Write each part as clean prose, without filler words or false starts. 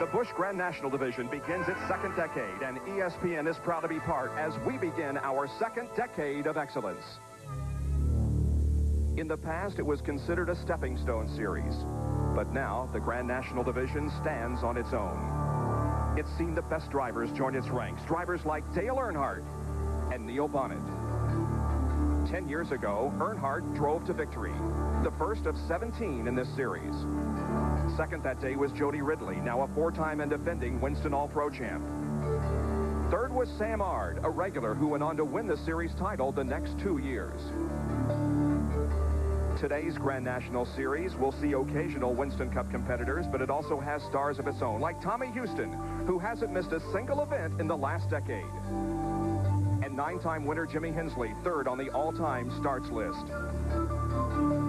The Busch Grand National Division begins its second decade, and ESPN is proud to be part as we begin our second decade of excellence. In the past, it was considered a stepping stone series, but now the Grand National Division stands on its own. It's seen the best drivers join its ranks, drivers like Dale Earnhardt and Neil Bonnet. 10 years ago, Earnhardt drove to victory, the first of 17 in this series. Second that day was Jody Ridley, now a four-time and defending Winston All-Pro champ. Third was Sam Ard, a regular who went on to win the series title the next 2 years. Today's Grand National Series will see occasional Winston Cup competitors, but it also has stars of its own, like Tommy Houston, who hasn't missed a single event in the last decade. And nine-time winner Jimmy Hensley, third on the all-time starts list.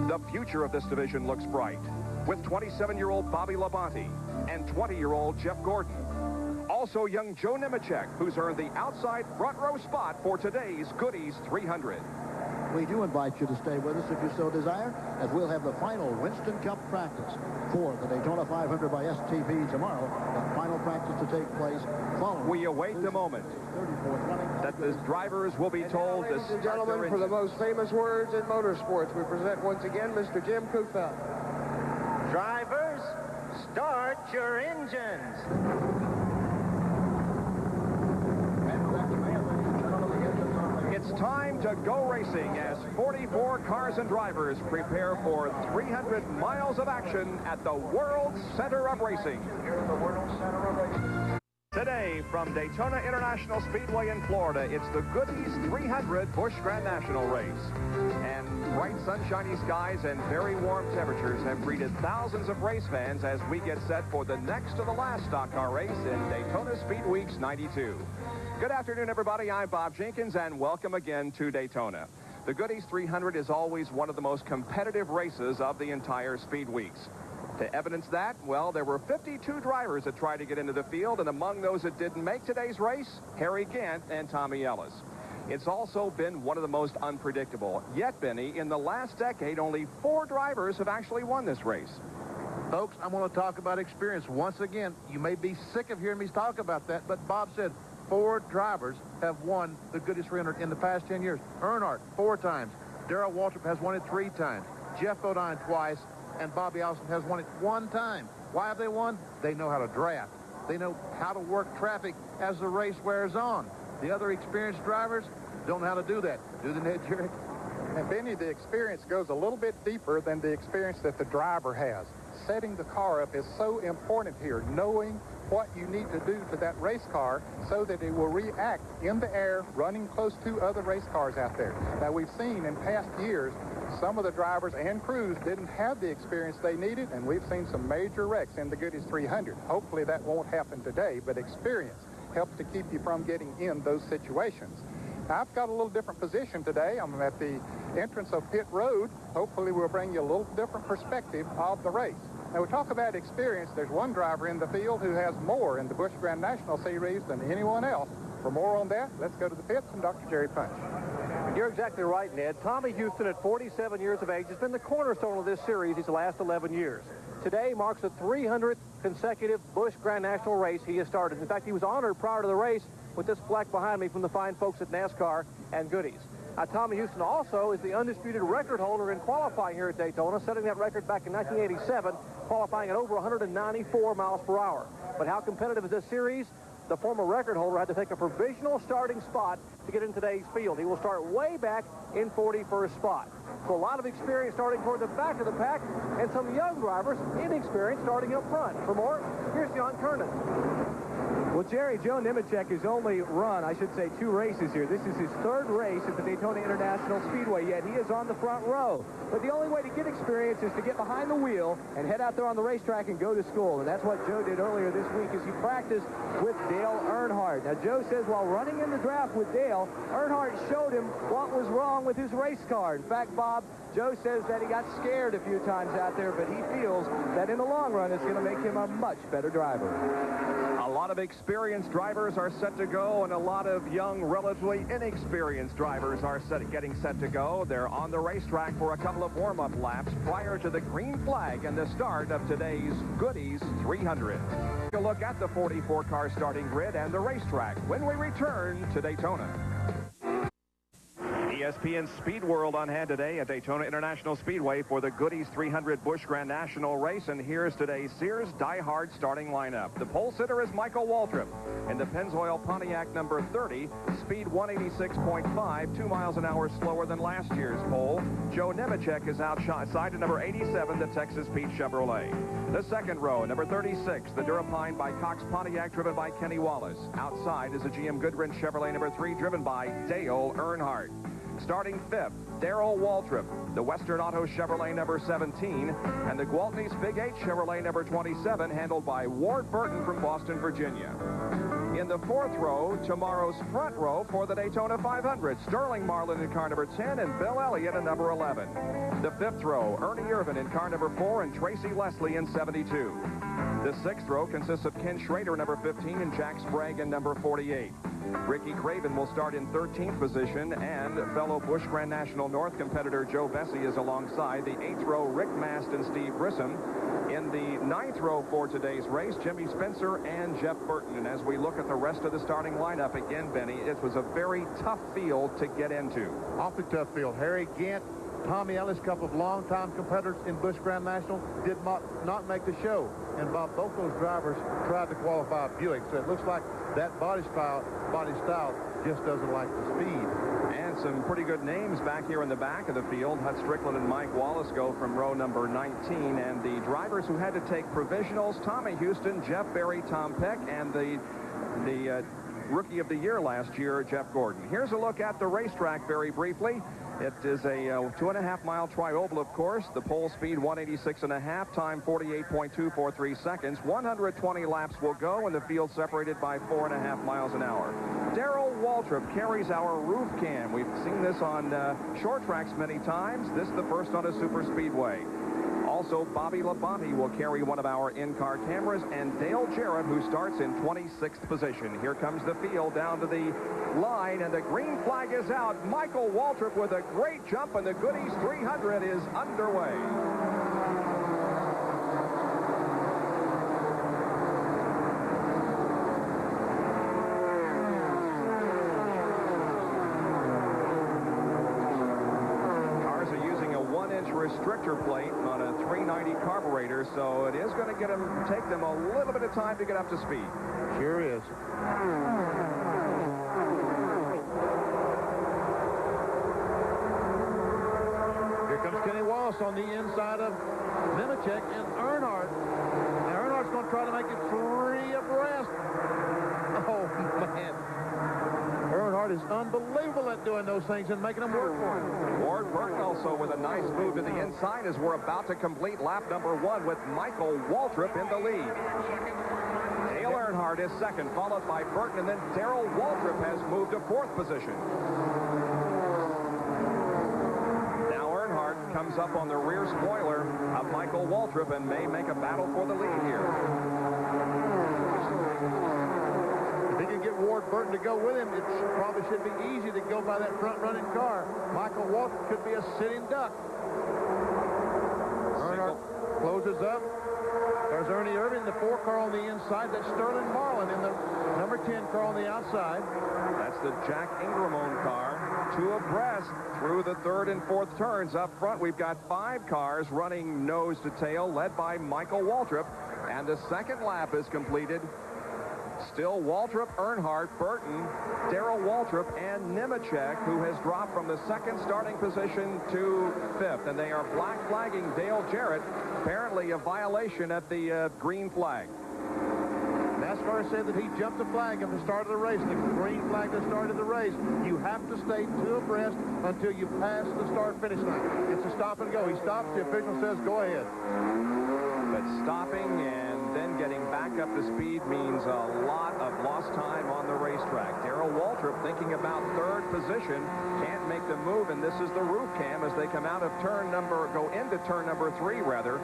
The future of this division looks bright, with 27-year-old Bobby Labonte and 20-year-old Jeff Gordon. Also young Joe Nemechek, who's earned the outside front row spot for today's Goody's 300. We do invite you to stay with us if you so desire, as we'll have the final Winston Cup practice for the Daytona 500 by STV tomorrow. The final practice to take place following. We await the moment that the drivers will be told to ladies and gentlemen, for the most famous words in motorsports, we present once again Mr. Jim Kufeld. Drivers, start your engines. It's time to go racing as 44 cars and drivers prepare for 300 miles of action at the World Center of Racing. Today, from Daytona International Speedway in Florida, it's the Goody's 300 Busch Grand National Race. And bright sunshiny skies and very warm temperatures have greeted thousands of race fans as we get set for the next to the last stock car race in Daytona Speed Weeks 92. Good afternoon, everybody. I'm Bob Jenkins, and welcome again to Daytona. The Goody's 300 is always one of the most competitive races of the entire Speed Weeks. To evidence that, well, there were 52 drivers that tried to get into the field, and among those that didn't make today's race, Harry Gant and Tommy Ellis. It's also been one of the most unpredictable. Yet, Benny, in the last decade, only 4 drivers have actually won this race. Folks, I'm going to talk about experience once again. You may be sick of hearing me talk about that, but Bob said 4 drivers have won the Goody's 300 in the past 10 years. Earnhardt, 4 times. Darrell Waltrip has won it 3 times. Jeff Bodine twice. And Bobby Allison has won it 1 time. Why have they won? They know how to draft. They know how to work traffic as the race wears on. The other experienced drivers don't know how to do that. Do they, Ned, Jerry? And Benny, the experience goes a little bit deeper than the experience that the driver has. Setting the car up is so important here, knowing what you need to do to that race car so that it will react in the air, running close to other race cars out there. Now, we've seen in past years, some of the drivers and crews didn't have the experience they needed, and we've seen some major wrecks in the Goody's 300. Hopefully that won't happen today, but experience helps to keep you from getting in those situations. Now, I've got a little different position today. I'm at the entrance of pit road. Hopefully we'll bring you a little different perspective of the race. Now, we talk about experience. There's one driver in the field who has more in the Busch Grand National Series than anyone else. For more on that, let's go to the pits and Dr. Jerry Punch. You're exactly right, Ned. Tommy Houston, at 47 years of age, has been the cornerstone of this series these last 11 years. Today marks the 300th consecutive Busch Grand National race he has started. In fact, he was honored prior to the race with this plaque behind me from the fine folks at NASCAR and Goody's. Tommy Houston also is the undisputed record holder in qualifying here at Daytona, setting that record back in 1987, qualifying at over 194 miles per hour. But how competitive is this series? The former record holder had to take a provisional starting spot to get in today's field. He will start way back in 41st spot. So a lot of experience starting toward the back of the pack, and some young drivers, inexperienced, starting up front. For more, here's John Kernan. Well, Jerry, Joe Nemechek has only run, I should say, 2 races here. This is his 3rd race at the Daytona International Speedway, yet he is on the front row. But the only way to get experience is to get behind the wheel and head out there on the racetrack and go to school. And that's what Joe did earlier this week as he practiced with Dale Earnhardt. Now, Joe says while running in the draft with Dale, Earnhardt showed him what was wrong with his race car. In fact, Bob, Joe says that he got scared a few times out there, but he feels that in the long run it's going to make him a much better driver. A lot of experienced drivers are set to go, and a lot of young, relatively inexperienced drivers are getting set to go. They're on the racetrack for a couple of warm-up laps prior to the green flag and the start of today's Goodies 300. Take a look at the 44-car starting grid and the racetrack when we return to Daytona. ESPN Speed World on hand today at Daytona International Speedway for the Goodies 300 Busch Grand National race. And here's today's Sears Die Hard starting lineup. The pole sitter is Michael Waltrip in the Pennzoil Pontiac number 30, speed 186.5, 2 miles an hour slower than last year's pole. Joe Nemechek is outside to number 87, the Texas Pete Chevrolet. The second row, number 36, the Durapine by Cox Pontiac, driven by Kenny Wallace. Outside is a GM Goodwrench Chevrolet number 3, driven by Dale Earnhardt. Starting fifth, Darrell Waltrip, the Western Auto Chevrolet number 17, and the Gwaltney's Big 8 Chevrolet number 27, handled by Ward Burton from Boston, Virginia. In the fourth row, tomorrow's front row for the Daytona 500, Sterling Marlin in car number 10 and Bill Elliott in number 11. The fifth row, Ernie Irvin in car number 4 and Tracy Leslie in 72. The sixth row consists of Ken Schrader, number 15, and Jack Sprague in number 48. Ricky Craven will start in 13th position, and fellow Busch Grand National North competitor Joe Bessie is alongside. The 8th row, Rick Mast and Steve Grissom. In the 9th row for today's race, Jimmy Spencer and Jeff Burton. And as we look at the rest of the starting lineup, again, Benny, it was a very tough field to get into. Awfully tough field. Harry Gant, Tommy Ellis, a couple of longtime competitors in Busch Grand National, did not make the show. And Bob, both those drivers tried to qualify a Buick, so it looks like that body style just doesn't like the speed. And some pretty good names back here in the back of the field. Hut Strickland and Mike Wallace go from row number 19. And the drivers who had to take provisionals, Tommy Houston, Jeff Berry, Tom Peck, and the Rookie of the Year last year, Jeff Gordon. Here's a look at the racetrack very briefly. It is a 2.5-mile tri-oval, of course. The pole speed 186.5, time 48.243 seconds. 120 laps will go, and the field separated by 4.5 miles an hour. Darrell Waltrip carries our roof cam. We've seen this on short tracks many times. This is the first on a super speedway. Also, Bobby Labonte will carry one of our in-car cameras, and Dale Jarrett, who starts in 26th position. Here comes the field down to the line, and the green flag is out. Michael Waltrip with a great jump, and the Goodies 300 is underway. Restrictor plate on a 390 carburetor, so it is going to take them a little bit of time to get up to speed. Sure is. Here comes Kenny Wallace on the inside of Nemechek and Earnhardt. Now Earnhardt's going to try to make it 3 abreast. Oh, man. Earnhardt is unbelievable at doing those things and making them work for him. Ward Burton also with a nice move to the inside as we're about to complete lap number 1 with Michael Waltrip in the lead. Dale Earnhardt is second, followed by Burton, and then Darrell Waltrip has moved to 4th position. Now Earnhardt comes up on the rear spoiler of Michael Waltrip and may make a battle for the lead here. If he can get Ward Burton to go with him, it probably should be easy to go by that front-running car. Michael Waltrip could be a sitting duck. Earnhardt closes up. There's Ernie Irvin, the 4 car on the inside. That's Sterling Marlin in the number 10 car on the outside. That's the Jack Ingramone car. 2 abreast through the 3rd and 4th turns. Up front, we've got 5 cars running nose to tail, led by Michael Waltrip. And the second lap is completed. Still Waltrip, Earnhardt, Burton, Darrell Waltrip, and Nemechek, who has dropped from the 2nd starting position to 5th. And they are black flagging Dale Jarrett, apparently a violation at the green flag. NASCAR said that he jumped the flag at the start of the race. The green flag that started the race. You have to stay 2 abreast until you pass the start-finish line. It's a stop and go. He stops. The official says, go ahead. But stopping and then getting back up to speed means a lot of lost time on the racetrack. Darrell Waltrip thinking about 3rd position, can't make the move, and this is the roof cam as they come out of go into turn number 3 rather,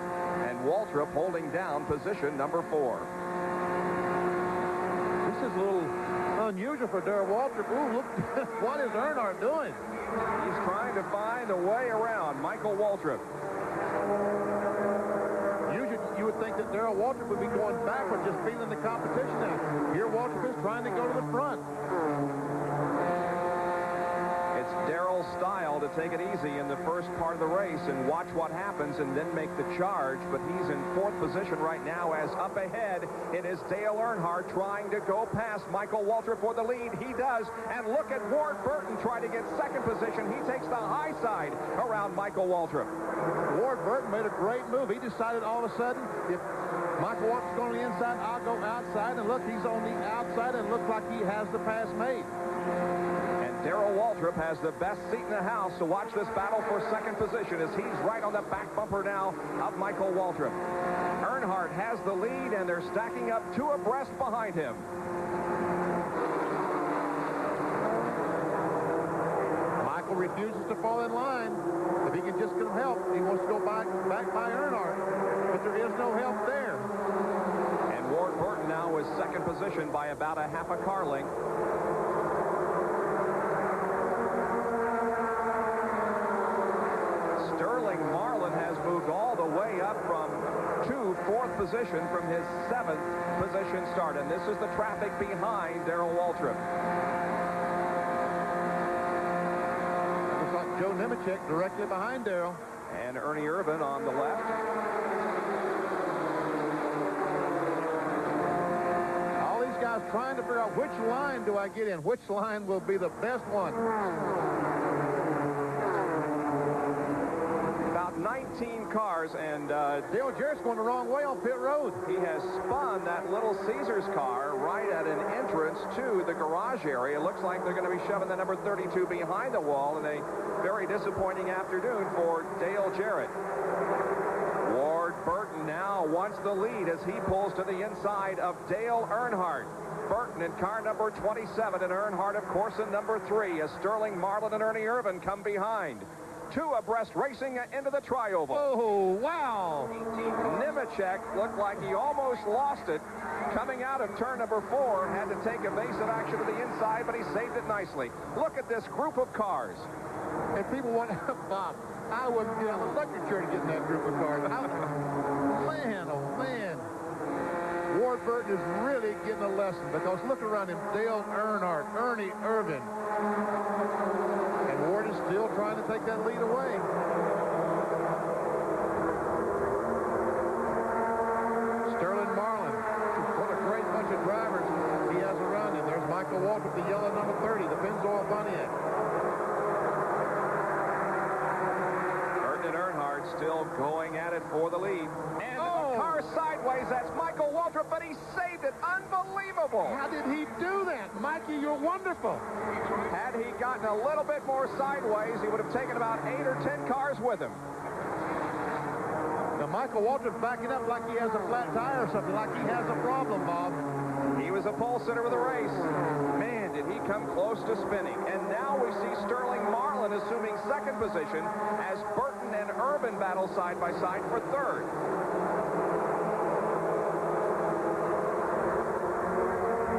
and Waltrip holding down position number 4. a little unusual for Darrell Waltrip. Ooh, look, what is Earnhardt doing? He's trying to find a way around Michael Waltrip. Usually you would think that Darrell Waltrip would be going backward, just feeling the competition out. Here Waltrip is trying to go to the front. It's Darrell's style to take it easy in the first part of the race and watch what happens and then make the charge, but he's in 4th position right now, as up ahead it is Dale Earnhardt trying to go past Michael Waltrip for the lead. He does, and look at Ward Burton trying to get 2nd position. He takes the high side around Michael Waltrip. Ward Burton made a great move. He decided all of a sudden, if Michael Waltrip's going on the inside, I'll go outside, and look, he's on the outside, and looks like he has the pass made. Darrell Waltrip has the best seat in the house to watch this battle for 2nd position, as he's right on the back bumper now of Michael Waltrip. Earnhardt has the lead, and they're stacking up 2 abreast behind him. Michael refuses to fall in line. If he can just get him help, he wants to go back by Earnhardt, but there is no help there. And Ward Burton now is 2nd position by about a half a car length. Moved all the way up from 4th position from his 7th position start, and this is the traffic behind Darrell Waltrip. Looks like Joe Nemechek directly behind Darrell. And Ernie Irvan on the left. All these guys trying to figure out which line do I get in, which line will be the best one. 19 cars, and Dale Jarrett's going the wrong way on pit road. He has spun that Little Caesars car right at an entrance to the garage area. It looks like they're going to be shoving the number 32 behind the wall in a very disappointing afternoon for Dale Jarrett. Ward Burton now wants the lead as he pulls to the inside of Dale Earnhardt. Burton in car number 27, and Earnhardt, of course, in number 3, as Sterling Marlin and Ernie Irvan come behind. 2 abreast racing into the tri-oval. Oh, wow. Nemechek looked like he almost lost it. Coming out of turn number 4, had to take evasive action to the inside, but he saved it nicely. Look at this group of cars. And people want, Bob, I wouldn't get on the electric chair to get in that group of cars. Man, oh, man. Ward Burton is really getting a lesson, because look around him. Dale Earnhardt, Ernie Irvan. And Ward is still trying to take that lead away. Sterling Marlin. What a great bunch of drivers he has around him. There's Michael Waltrip, the yellow number 30, the Pennzoil Pontiac. Burton and Earnhardt still going at it for the lead. And the car sideways. That's Michael Waltrip, but he saved it. Unbelievable. How did he do that? Mikey, you're wonderful. Had he gotten a little bit more sideways, he would have taken about 8 or 10 cars with him. Now, Michael Waltrip backing up like he has a flat tire or something, like he has a problem, Bob. He was a pole sitter of the race. Man, did he come close to spinning. And now we see Sterling Marlin assuming 2nd position as Burton and Irvan battle side by side for 3rd.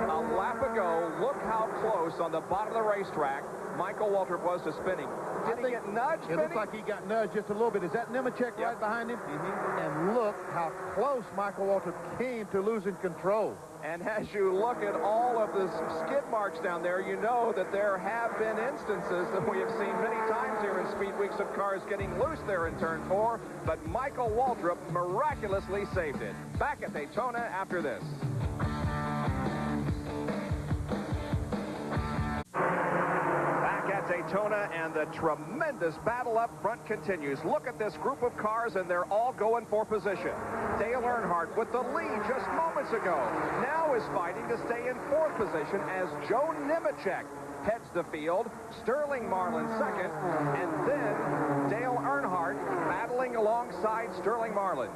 A lap ago, look how close on the bottom of the racetrack Michael Waltrip was to spinning. Did he get nudged? It looks like he got nudged just a little bit. Is that Nemechek right behind him? And look how close Michael Waltrip came to losing control. And as you look at all of the skid marks down there, you know that there have been instances that we have seen many times here in Speed Weeks of cars getting loose there in turn 4, but Michael Waltrip miraculously saved it. Back at Daytona after this. Daytona, and the tremendous battle up front continues. Look at this group of cars, and they're all going for position. Dale Earnhardt with the lead just moments ago now is fighting to stay in 4th position as Joe Nemechek heads the field. Sterling Marlin 2nd, and then Dale Earnhardt battling alongside Sterling Marlin.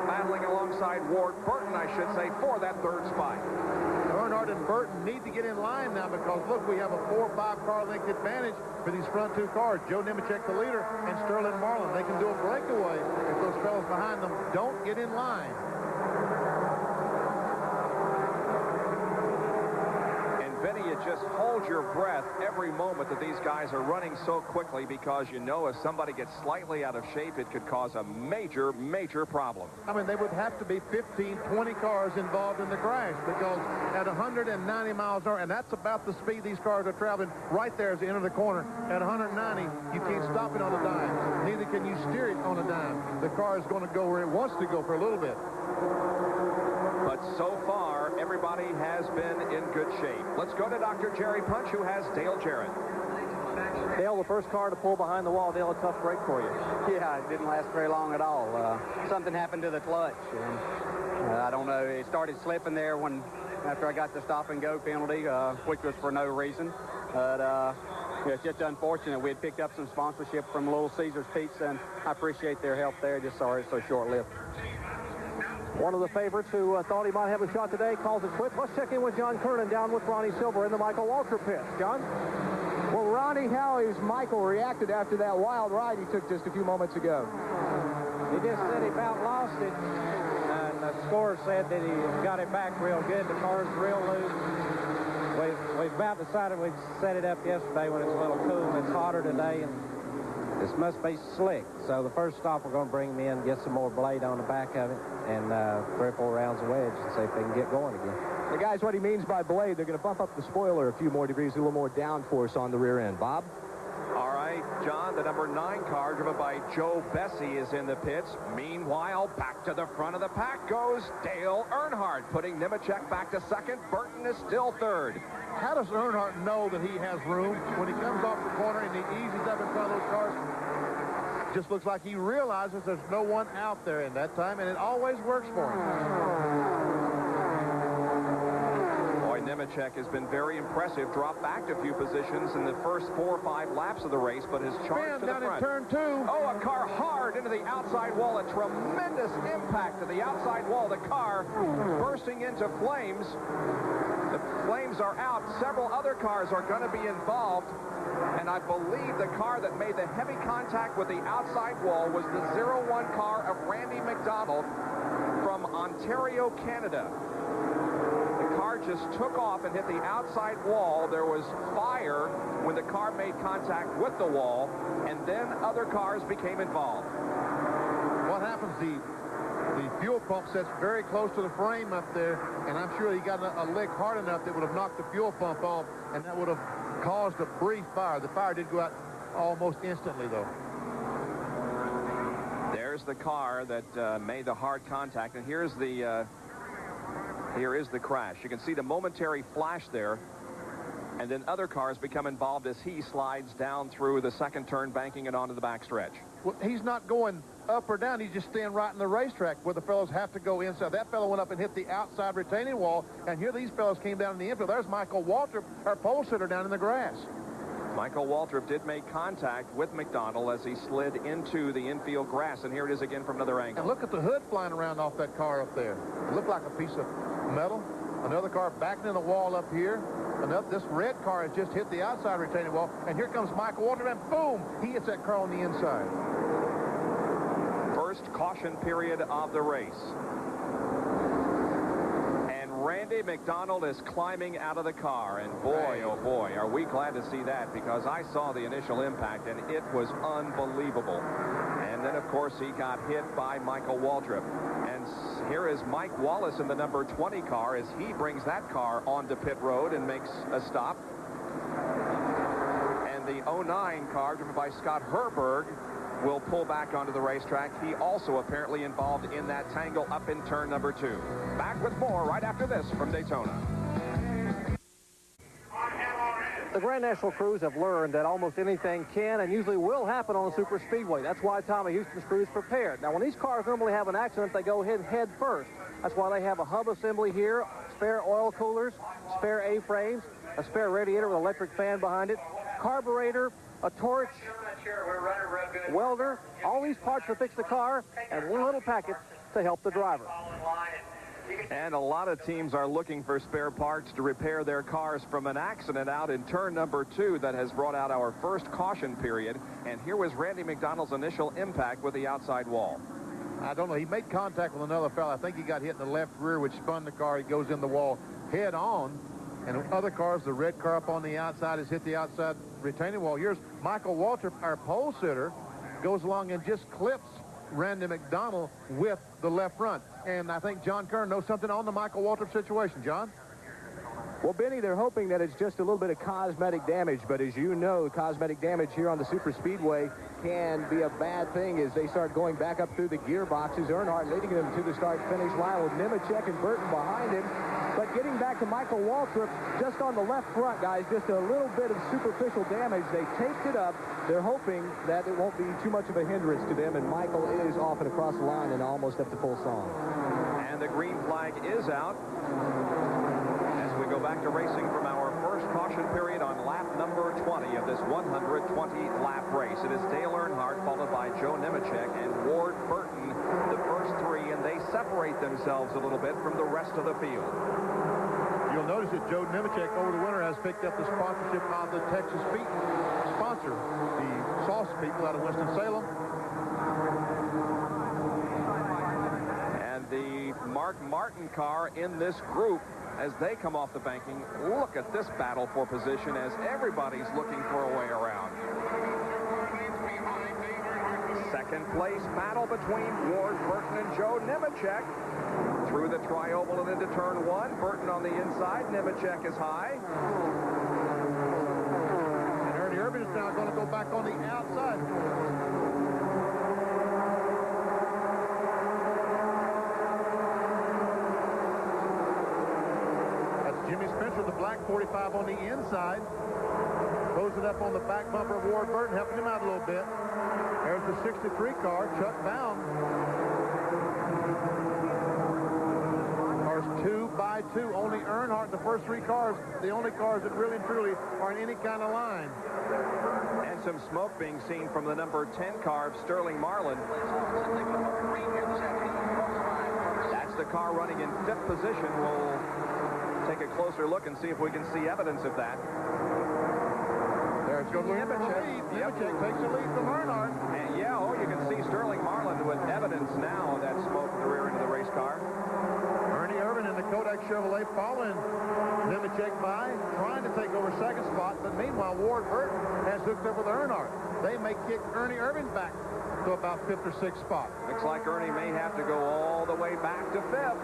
Battling alongside Ward Burton, I should say, for that 3rd spot. Earnhardt and Burton need to get in line now, because look, we have a 4 or 5 car length advantage for these front 2 cars. Joe Nemechek, the leader, and Sterling Marlin. They can do a breakaway if those fellas behind them don't get in line. just hold your breath every moment that these guys are running so quickly, because you know if somebody gets slightly out of shape, it could cause a major, major problem. I mean, they would have to be 15, 20 cars involved in the crash, because at 190 miles an hour, and that's about the speed these cars are traveling right there as they enter the corner. At 190, you can't stop it on a dime. Neither can you steer it on a dime. The car is going to go where it wants to go for a little bit. But so far, everybody has been in good shape. Let's go to Dr. Jerry Punch, who has Dale Jarrett. Dale, the first car to pull behind the wall. Dale, a tough break for you. Yeah, it didn't last very long at all. Something happened to the clutch. And, I don't know. It started slipping there after I got the stop-and-go penalty, which was for no reason. But it's just unfortunate. We had picked up some sponsorship from Little Caesars Pizza, and I appreciate their help there. Just sorry it's so short-lived. One of the favorites who thought he might have a shot today calls it quits. Let's check in with John Kernan down with Ronnie Silver in the Michael Waltrip pit. John? Well, Ronnie, how has Michael reacted after that wild ride he took just a few moments ago? He just said he about lost it, and the score said that he got it back real good. The car's real loose. We've about decided we'd set it up yesterday when it's a little cool. It's hotter today, and this must be slick. So the first stop, we're going to bring him in, get some more blade on the back of it, and 3 or 4 rounds of wedge and see if they can get going again. The guys, what he means by blade, they're going to bump up the spoiler a few more degrees, a little more downforce on the rear end. Bob? All right, John, the number 9 car driven by Joe Bessie is in the pits. Meanwhile, back to the front of the pack goes Dale Earnhardt, putting Nemechek back to second. Burton is still third. How does Earnhardt know that he has room when he comes off the corner and he eases up in front of those cars? Just looks like he realizes there's no one out there in that time, and it always works for him. Nemechek has been very impressive. Dropped back a few positions in the first 4 or 5 laps of the race, but has charged to the front. Down in turn 2. Oh, a car hard into the outside wall. A tremendous impact to the outside wall. The car bursting into flames. The flames are out. Several other cars are going to be involved. And I believe the car that made the heavy contact with the outside wall was the 01 car of Randy McDonald from Ontario, Canada. Car just took off and hit the outside wall. There was fire when the car made contact with the wall, and then other cars became involved. What happens? The fuel pump sits very close to the frame up there, and I'm sure he got a lick hard enough that would have knocked the fuel pump off, and that would have caused a brief fire. The fire did go out almost instantly, though. There's the car that made the hard contact, and here is the crash. You can see the momentary flash there, and then other cars become involved as he slides down through the second turn, banking it onto the backstretch. Well, he's not going up or down. He's just staying right in the racetrack where the fellows have to go inside. That fellow went up and hit the outside retaining wall, and here these fellows came down in the infield. There's Michael Waltrip, our pole sitter, down in the grass. Michael Waltrip did make contact with McDonald as he slid into the infield grass, and here it is again from another angle. And look at the hood flying around off that car up there. It looked like a piece of metal. Another car backing in the wall up here. This red car has just hit the outside retaining wall, and here comes Michael Waltrip, and boom, he hits that car on the inside. First caution period of the race. And Randy McDonald is climbing out of the car, and boy, oh boy, are we glad to see that, because I saw the initial impact, and it was unbelievable. And then, of course, he got hit by Michael Waltrip. And here is Mike Wallace in the number 20 car as he brings that car onto pit road and makes a stop. And the 09 car, driven by Scott Herberg, will pull back onto the racetrack. He also apparently involved in that tangle up in turn number 2. Back with more right after this from Daytona. The Grand National crews have learned that almost anything can and usually will happen on a super speedway. That's why Tommy Houston's crew is prepared. Now, when these cars normally have an accident, they go ahead and head first. That's why they have a hub assembly here, spare oil coolers, spare A-frames, a spare radiator with an electric fan behind it, carburetor, a torch, welder, all these parts to fix the car, and one little packet to help the driver. And a lot of teams are looking for spare parts to repair their cars from an accident out in turn number 2 that has brought out our first caution period. And here was Randy McDonald's initial impact with the outside wall. I don't know. He made contact with another fellow. I think he got hit in the left rear, which spun the car. He goes in the wall head on. And other cars, the red car up on the outside has hit the outside retaining wall. Here's Michael Waltrip, our pole sitter, goes along and just clips Randy McDonald with the left front. And I think John Kern knows something on the Michael Waltrip situation. John? Well, Benny, they're hoping that it's just a little bit of cosmetic damage, but as you know, cosmetic damage here on the Super Speedway can be a bad thing as they start going back up through the gearboxes. Earnhardt leading them to the start-finish line with Nemechek and Burton behind him. But getting back to Michael Waltrip, just on the left front, guys, just a little bit of superficial damage. They taped it up. They're hoping that it won't be too much of a hindrance to them, and Michael is off and across the line and almost up to full song. And the green flag is out. We go back to racing from our first caution period on lap number 20 of this 120-lap race. It is Dale Earnhardt, followed by Joe Nemechek and Ward Burton, the first three, and they separate themselves a little bit from the rest of the field. You'll notice that Joe Nemechek over the winter has picked up the sponsorship of the Texas Feet sponsor, the sauce people out of Winston-Salem. And the Mark Martin car in this group as they come off the banking. Look at this battle for position as everybody's looking for a way around. Second place battle between Ward Burton and Joe Nemechek. Through the tri-oval and into turn one. Burton on the inside. Nemechek is high. And Ernie Irvin is now going to go back on the outside. Jimmy Spencer, the black 45 on the inside. Throws it up on the back bumper of Ward Burton, helping him out a little bit. There's the 63 car, Chuck Bound. Cars 2 by 2. Only Earnhardt, the first three cars, the only cars that really and truly are in any kind of line. And some smoke being seen from the number 10 car of Sterling Marlin. That's the car running in 5th position. We'll take a closer look and see if we can see evidence of that. There's Nemechek. Nemechek takes the lead from Earnhardt. And yeah, you can see Sterling Marlin with evidence now of that smoke in the rear end of the race car. Ernie Irvin in the Kodak Chevrolet following Nemechek by, trying to take over second spot, but meanwhile Ward Burton has hooked up with Earnhardt. They may kick Ernie Irvin back to about 5th or 6th spot. Looks like Ernie may have to go all the way back to 5th.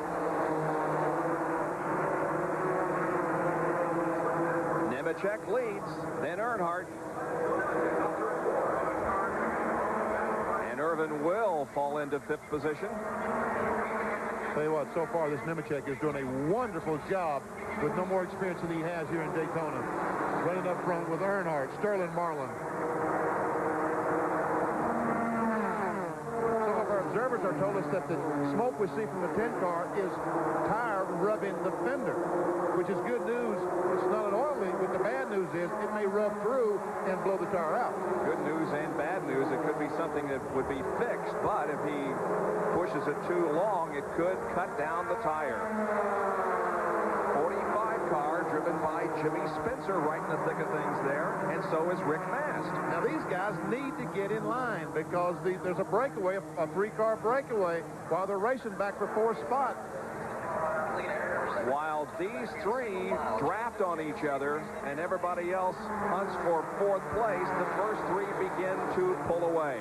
Nemechek leads, then Earnhardt. And Irvin will fall into 5th position. Tell you what, so far this Nemechek is doing a wonderful job with no more experience than he has here in Daytona. Running up front with Earnhardt, Sterling Marlin. Some of our observers are told us that the smoke we see from the 10 car is tire rubbing the fender, which is good news. It's not an oil leak, but the bad news is it may rub through and blow the tire out. Good news and bad news. It could be something that would be fixed, but if he pushes it too long, it could cut down the tire. 45 car driven by Jimmy Spencer right in the thick of things there, and so is Rick Mast. Now these guys need to get in line because there's a breakaway, a 3-car breakaway, while they're racing back for 4th spot. While these three draft on each other and everybody else hunts for 4th place, the first three begin to pull away.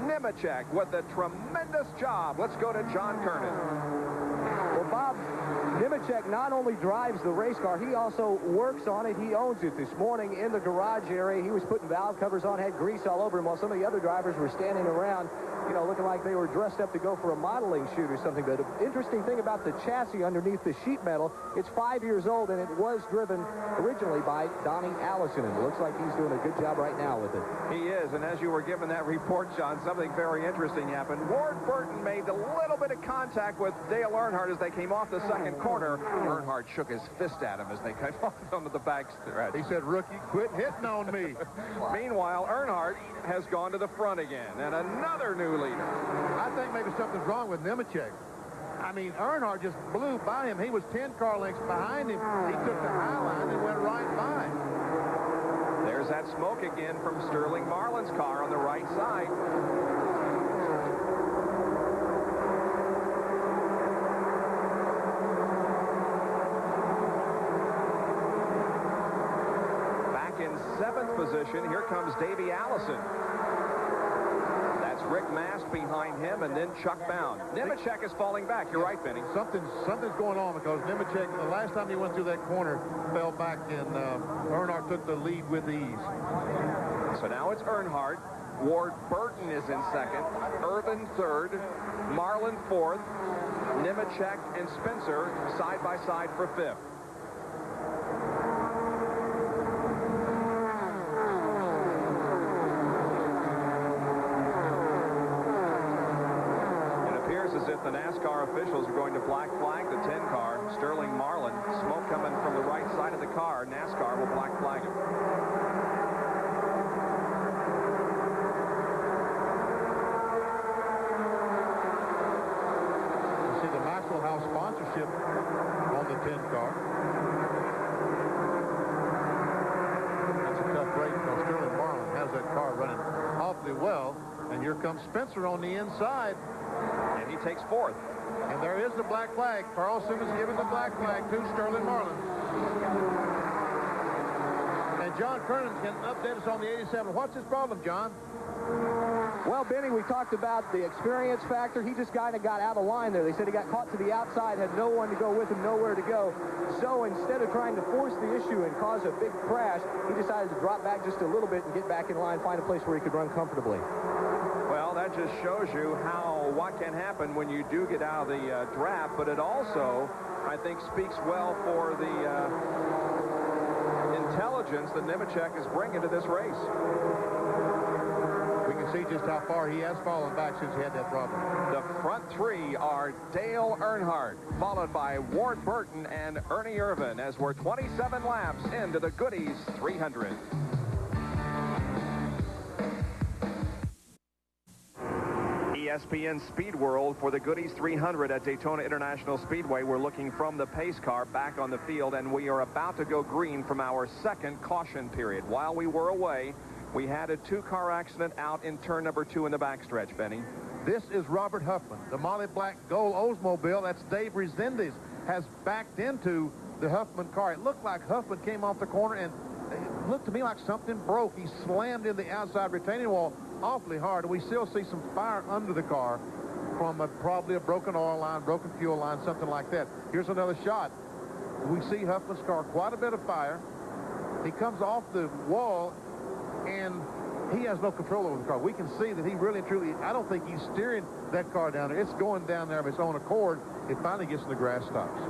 Nemechek with a tremendous job. Let's go to John Kernan. Well, Bob, Nemechek not only drives the race car, he also works on it. He owns it. This morning in the garage area, he was putting valve covers on, had grease all over him, while some of the other drivers were standing around, you know, looking like they were dressed up to go for a modeling shoot or something. But the interesting thing about the chassis underneath the sheet metal, it's 5 years old, and it was driven originally by Donnie Allison, and it looks like he's doing a good job right now with it. He is, and as you were given that report, John, something very interesting happened. Ward Burton made a little bit of contact with Dale Earnhardt as they came off the second corner. Earnhardt shook his fist at him as they came off onto the back stretch. He said, "Rookie, quit hitting on me." Meanwhile, Earnhardt has gone to the front again, and another new leader. I think maybe something's wrong with Nemechek. I mean, Earnhardt just blew by him. He was 10 car lengths behind him. He took the high line and went right by. There's that smoke again from Sterling Marlin's car on the right side. position. Here comes Davey Allison. That's Rick Mast behind him, and then Chuck Bound. Nemechek is falling back. You're right, Benny. Something's going on because Nemechek, the last time he went through that corner, fell back, and Earnhardt took the lead with ease. So now it's Earnhardt. Ward Burton is in second. Irvin third. Marlin fourth. Nemechek and Spencer side by side for fifth. As if the NASCAR officials are going to black flag the 10 car. Sterling Marlin, smoke coming from the right side of the car. NASCAR will black flag him. You see the Maxwell House sponsorship on the 10 car. That's a tough race because Sterling Marlin has that car running awfully well. And here comes Spencer on the inside. And he takes fourth. And there is the black flag. Carl Simmons giving the black flag to Sterling Marlin. And John Kernan can update us on the 87. What's his problem, John? Well, Benny, we talked about the experience factor. He just kind of got out of line there. They said he got caught to the outside, had no one to go with him, nowhere to go. So instead of trying to force the issue and cause a big crash, he decided to drop back just a little bit and get back in line, find a place where he could run comfortably. Well, that just shows you what can happen when you do get out of the draft, but it also, I think, speaks well for the intelligence that Nemechek is bringing to this race. We can see just how far he has fallen back since he had that problem. The front three are Dale Earnhardt, followed by Ward Burton and Ernie Irvin, as we're 27 laps into the Goodies 300. ESPN Speed World for the Goodies 300 at Daytona International Speedway. We're looking from the pace car back on the field, and we are about to go green from our second caution period. While we were away, we had a two-car accident out in turn number 2 in the backstretch, Benny. This is Robert Huffman. The Molly Black Gold Oldsmobile, that's Dave Resendez, has backed into the Huffman car. It looked like Huffman came off the corner, and it looked to me like something broke. He slammed in the outside retaining wall awfully hard. We still see some fire under the car from probably a broken oil line, broken fuel line, something like that. Here's another shot. We see Huffman's car, quite a bit of fire. He comes off the wall, and he has no control over the car. We can see that he really and truly, I don't think he's steering that car down there. It's going down there of its own accord. It finally gets in the grass, stops.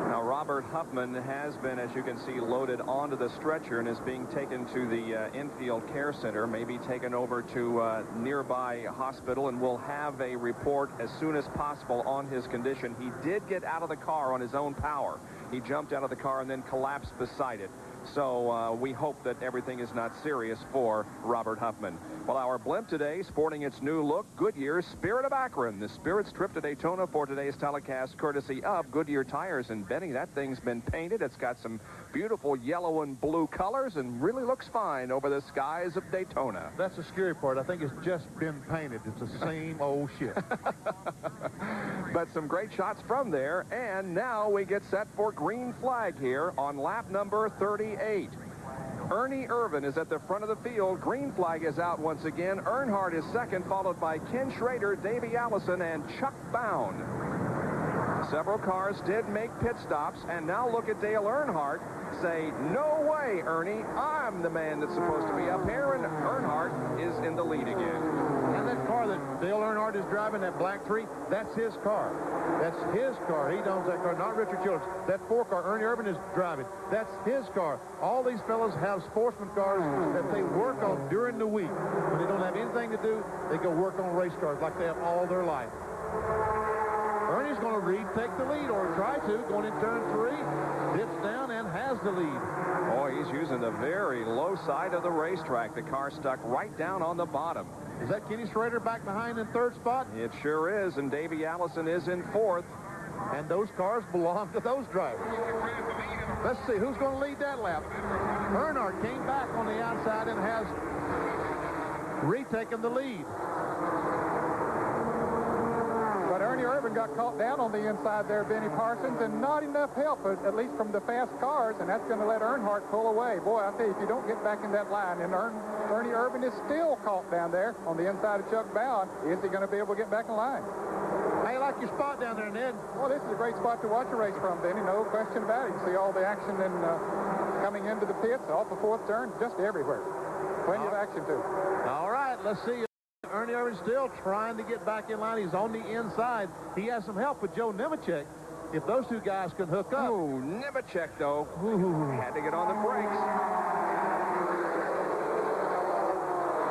Now, Robert Huffman has been, as you can see, loaded onto the stretcher and is being taken to the infield care center, maybe taken over to a nearby hospital, and we'll have a report as soon as possible on his condition. He did get out of the car on his own power. He jumped out of the car and then collapsed beside it. So we hope that everything is not serious for Robert Huffman. Well, our blimp today, sporting its new look, Goodyear's Spirit of Akron. The Spirit's trip to Daytona for today's telecast, courtesy of Goodyear Tires. And Benny, that thing's been painted. It's got some beautiful yellow and blue colors and really looks fine over the skies of Daytona. That's the scary part. I think it's just been painted. It's the same old shit. But some great shots from there. And now we get set for green flag here on lap number 38. Ernie Irvin is at the front of the field. Green flag is out once again. Earnhardt is second, followed by Ken Schrader, Davey Allison, and Chuck Bound. Several cars did make pit stops, and now look at Dale Earnhardt say, no way, Ernie, I'm the man that's supposed to be up here, and Earnhardt is in the lead again. And that car that Dale Earnhardt is driving, that black 3, that's his car. That's his car. He owns that car, not Richard Childress. That 4 car Ernie Irvin is driving, that's his car. All these fellows have sportsman cars that they work on during the week. When they don't have anything to do, they go work on race cars like they have all their life. Ernie's going to retake the lead, or try to, going in turn 3, dips down and has the lead. Oh, he's using the very low side of the racetrack. The car stuck right down on the bottom. Is that Kenny Schrader back behind in 3rd spot? It sure is, and Davey Allison is in 4th. And those cars belong to those drivers. Let's see, who's going to lead that lap? Earnhardt came back on the outside and has retaken the lead. But Ernie Ernie Irvin got caught down on the inside there, Benny Parsons, and not enough help, at least from the fast cars, and that's going to let Earnhardt pull away. Boy, I tell you, if you don't get back in that line, and Ernie Irvin is still caught down there on the inside of Chuck Bowen, is he going to be able to get back in line? How you like your spot down there, Ned? Well, this is a great spot to watch a race from, Benny, no question about it. You see all the action and coming into the pits, off the fourth turn, just everywhere. Plenty of action, too. All right, let's see. Ernie Irvin still trying to get back in line. He's on the inside. He has some help with Joe Nemechek. If those two guys can hook up. Ooh, Nemechek, though, had to get on the brakes.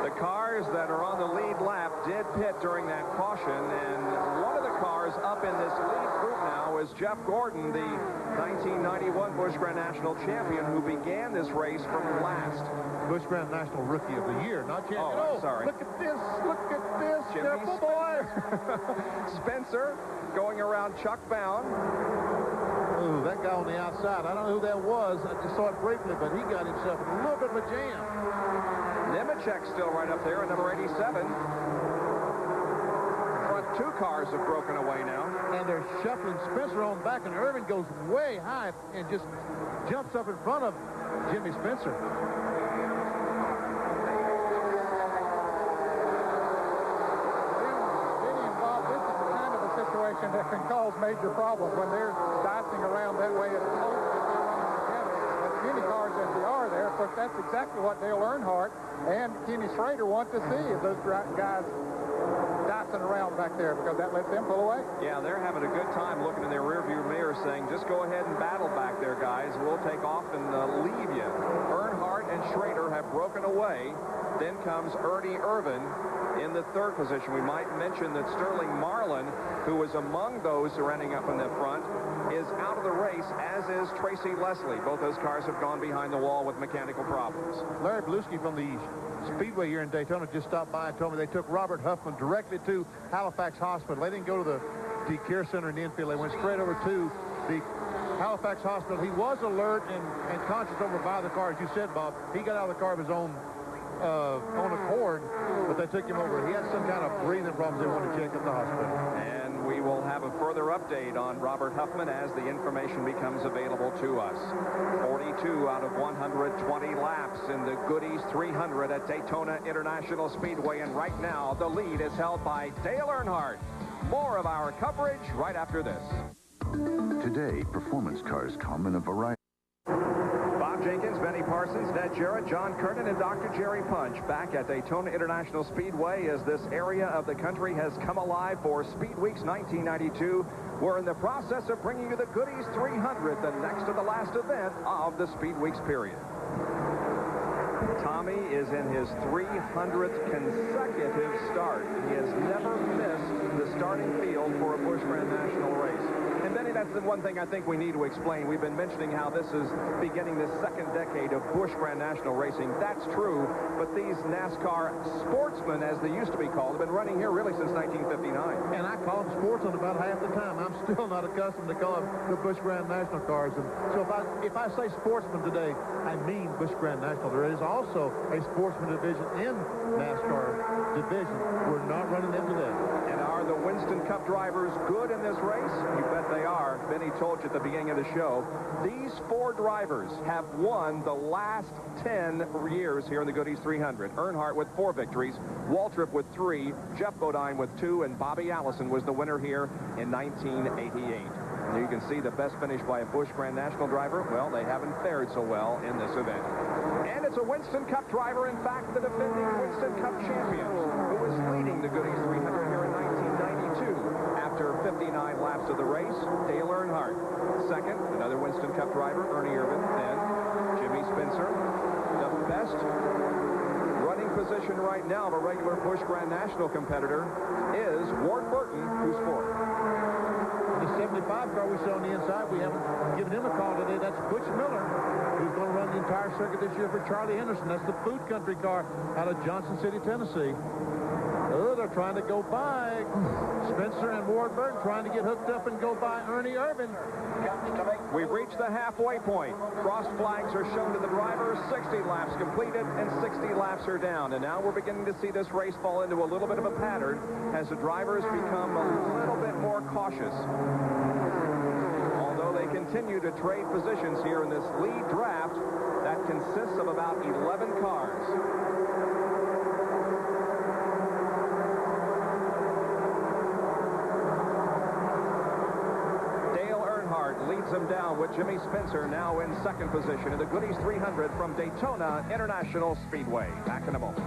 The cars that are on the lead lap did pit during that caution, and one of the cars up in this lead group now is Jeff Gordon, the 1991 Busch Grand National champion, who began this race from last. Busch Grand National Rookie of the Year, not champion. Oh, sorry. Look at this, Jimmy careful, boy. Spencer going around Chuck Bowen. Ooh, that guy on the outside, I don't know who that was. I just saw it briefly, but he got himself in a little bit of a jam. Nemechek still right up there at number 87. Front two cars have broken away now. And they're shuffling Spencer on back, and Irvin goes way high and just jumps up in front of Jimmy Spencer. That can cause major problems when they're dicing around that way. As many cars as they are there, of course, that's exactly what Dale Earnhardt and Kenny Schrader want to see, is those guys dicing around back there, because that lets them pull away. Yeah, they're having a good time looking in their rearview mirror saying, just go ahead and battle back there, guys. We'll take off and leave you. Earnhardt and Schrader have broken away. Then comes Ernie Irvin in the third position. We might mention that Sterling Marlin, who was among those who are ending up in the front, is out of the race, as is Tracy Leslie. Both those cars have gone behind the wall with mechanical problems. Larry Beluski from the Speedway here in Daytona just stopped by and told me they took Robert Huffman directly to Halifax Hospital. They didn't go to the care center in the infield. They went straight over to the Halifax Hospital. He was alert and conscious over by the car, as you said, Bob. He got out of the car of his own accord, but they took him over. He had some kind of breathing problems they wanted to check at the hospital. And we will have a further update on Robert Huffman as the information becomes available to us. 42 out of 120 laps in the Goodies 300 at Daytona International Speedway, and right now the lead is held by Dale Earnhardt. More of our coverage right after this. Today, performance cars come in a variety. Bob Jenkins, Benny Parsons, Ned Jarrett, John Kernan, and Dr. Jerry Punch back at Daytona International Speedway as this area of the country has come alive for Speed Weeks 1992. We're in the process of bringing you the Goodies 300, the next to the last event of the Speed Weeks period. Tommy is in his 300th consecutive start. He has never missed the starting field for a Busch Grand National race. And Benny, that's the one thing I think we need to explain. We've been mentioning how this is beginning the second decade of Busch Grand National racing. That's true, but these NASCAR sportsmen, as they used to be called, have been running here really since 1959. And I call them sportsmen about half the time. I'm still not accustomed to calling the Busch Grand National cars. And so if I say sportsman today, I mean Busch Grand National. There is also a sportsman division in NASCAR division. We're not running them today. And are the Winston Cup drivers good in this race? You bet they are. Benny told you at the beginning of the show, these four drivers have won the last 10 years here in the Goodies 300. Earnhardt with 4 victories, Waltrip with 3, Jeff Bodine with 2, and Bobby Allison was the winner here in 1988. And you can see the best finish by a Busch Grand National driver. Well, they haven't fared so well in this event. And it's a Winston Cup driver, in fact, the defending Winston Cup champion, who was leading the Goodies 300 here in 1992. After 59 laps of the race, Dale Earnhardt. Second, another Winston Cup driver, Ernie Irvin. Then Jimmy Spencer. The best running position right now of a regular Busch Grand National competitor is Ward Burton, who's fourth. The 75 car we saw on the inside, we haven't given him a call today. That's Butch Miller, who's going to run the entire circuit this year for Charlie Henderson. That's the Food Country car out of Johnson City, Tennessee. Oh, they're trying to go by Spencer and Ward Burton, trying to get hooked up and go by Ernie Irvin. We've reached the halfway point. Cross flags are shown to the drivers. 60 laps completed and 60 laps are down. And now we're beginning to see this race fall into a little bit of a pattern as the drivers become a little bit more cautious. Although they continue to trade positions here in this lead draft that consists of about 11 cars. Leads them down with Jimmy Spencer now in second position in the Goody's 300 from Daytona International Speedway. Back in a moment.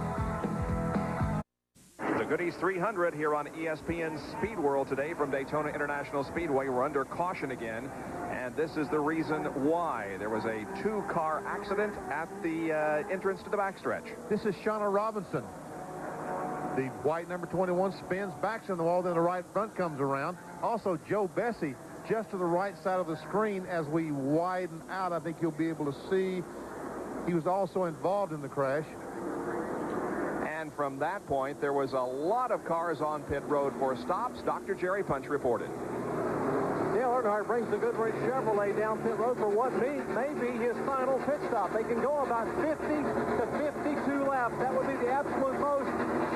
The Goody's 300 here on ESPN Speed World today from Daytona International Speedway. We're under caution again, and this is the reason why. There was a two-car accident at the entrance to the backstretch. This is Shauna Robinson. The white number 21 spins, backs in the wall, then the right front comes around. Also, Joe Bessie just to the right side of the screen as we widen out. I think you'll be able to see he was also involved in the crash. And from that point, there was a lot of cars on pit road for stops. Dr. Jerry Punch reported. Dale Earnhardt brings the Goodrich Chevrolet down pit road for what may be his final pit stop. They can go about 50 to 52 laps. That would be the absolute most.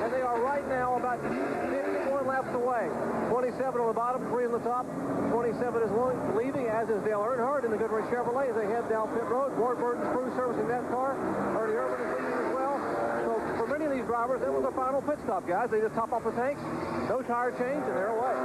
And they are right now about 51 laps away. 27 on the bottom, 3 on the top. 27 is leaving, as is Dale Earnhardt in the Goodrich Chevrolet as they head down pit road. Ward Burton's crew servicing that car. Ernie Irvin is leaving as well. So for many of these drivers, that was their final pit stop, guys. They just top off the tanks, no tire change, and they're away.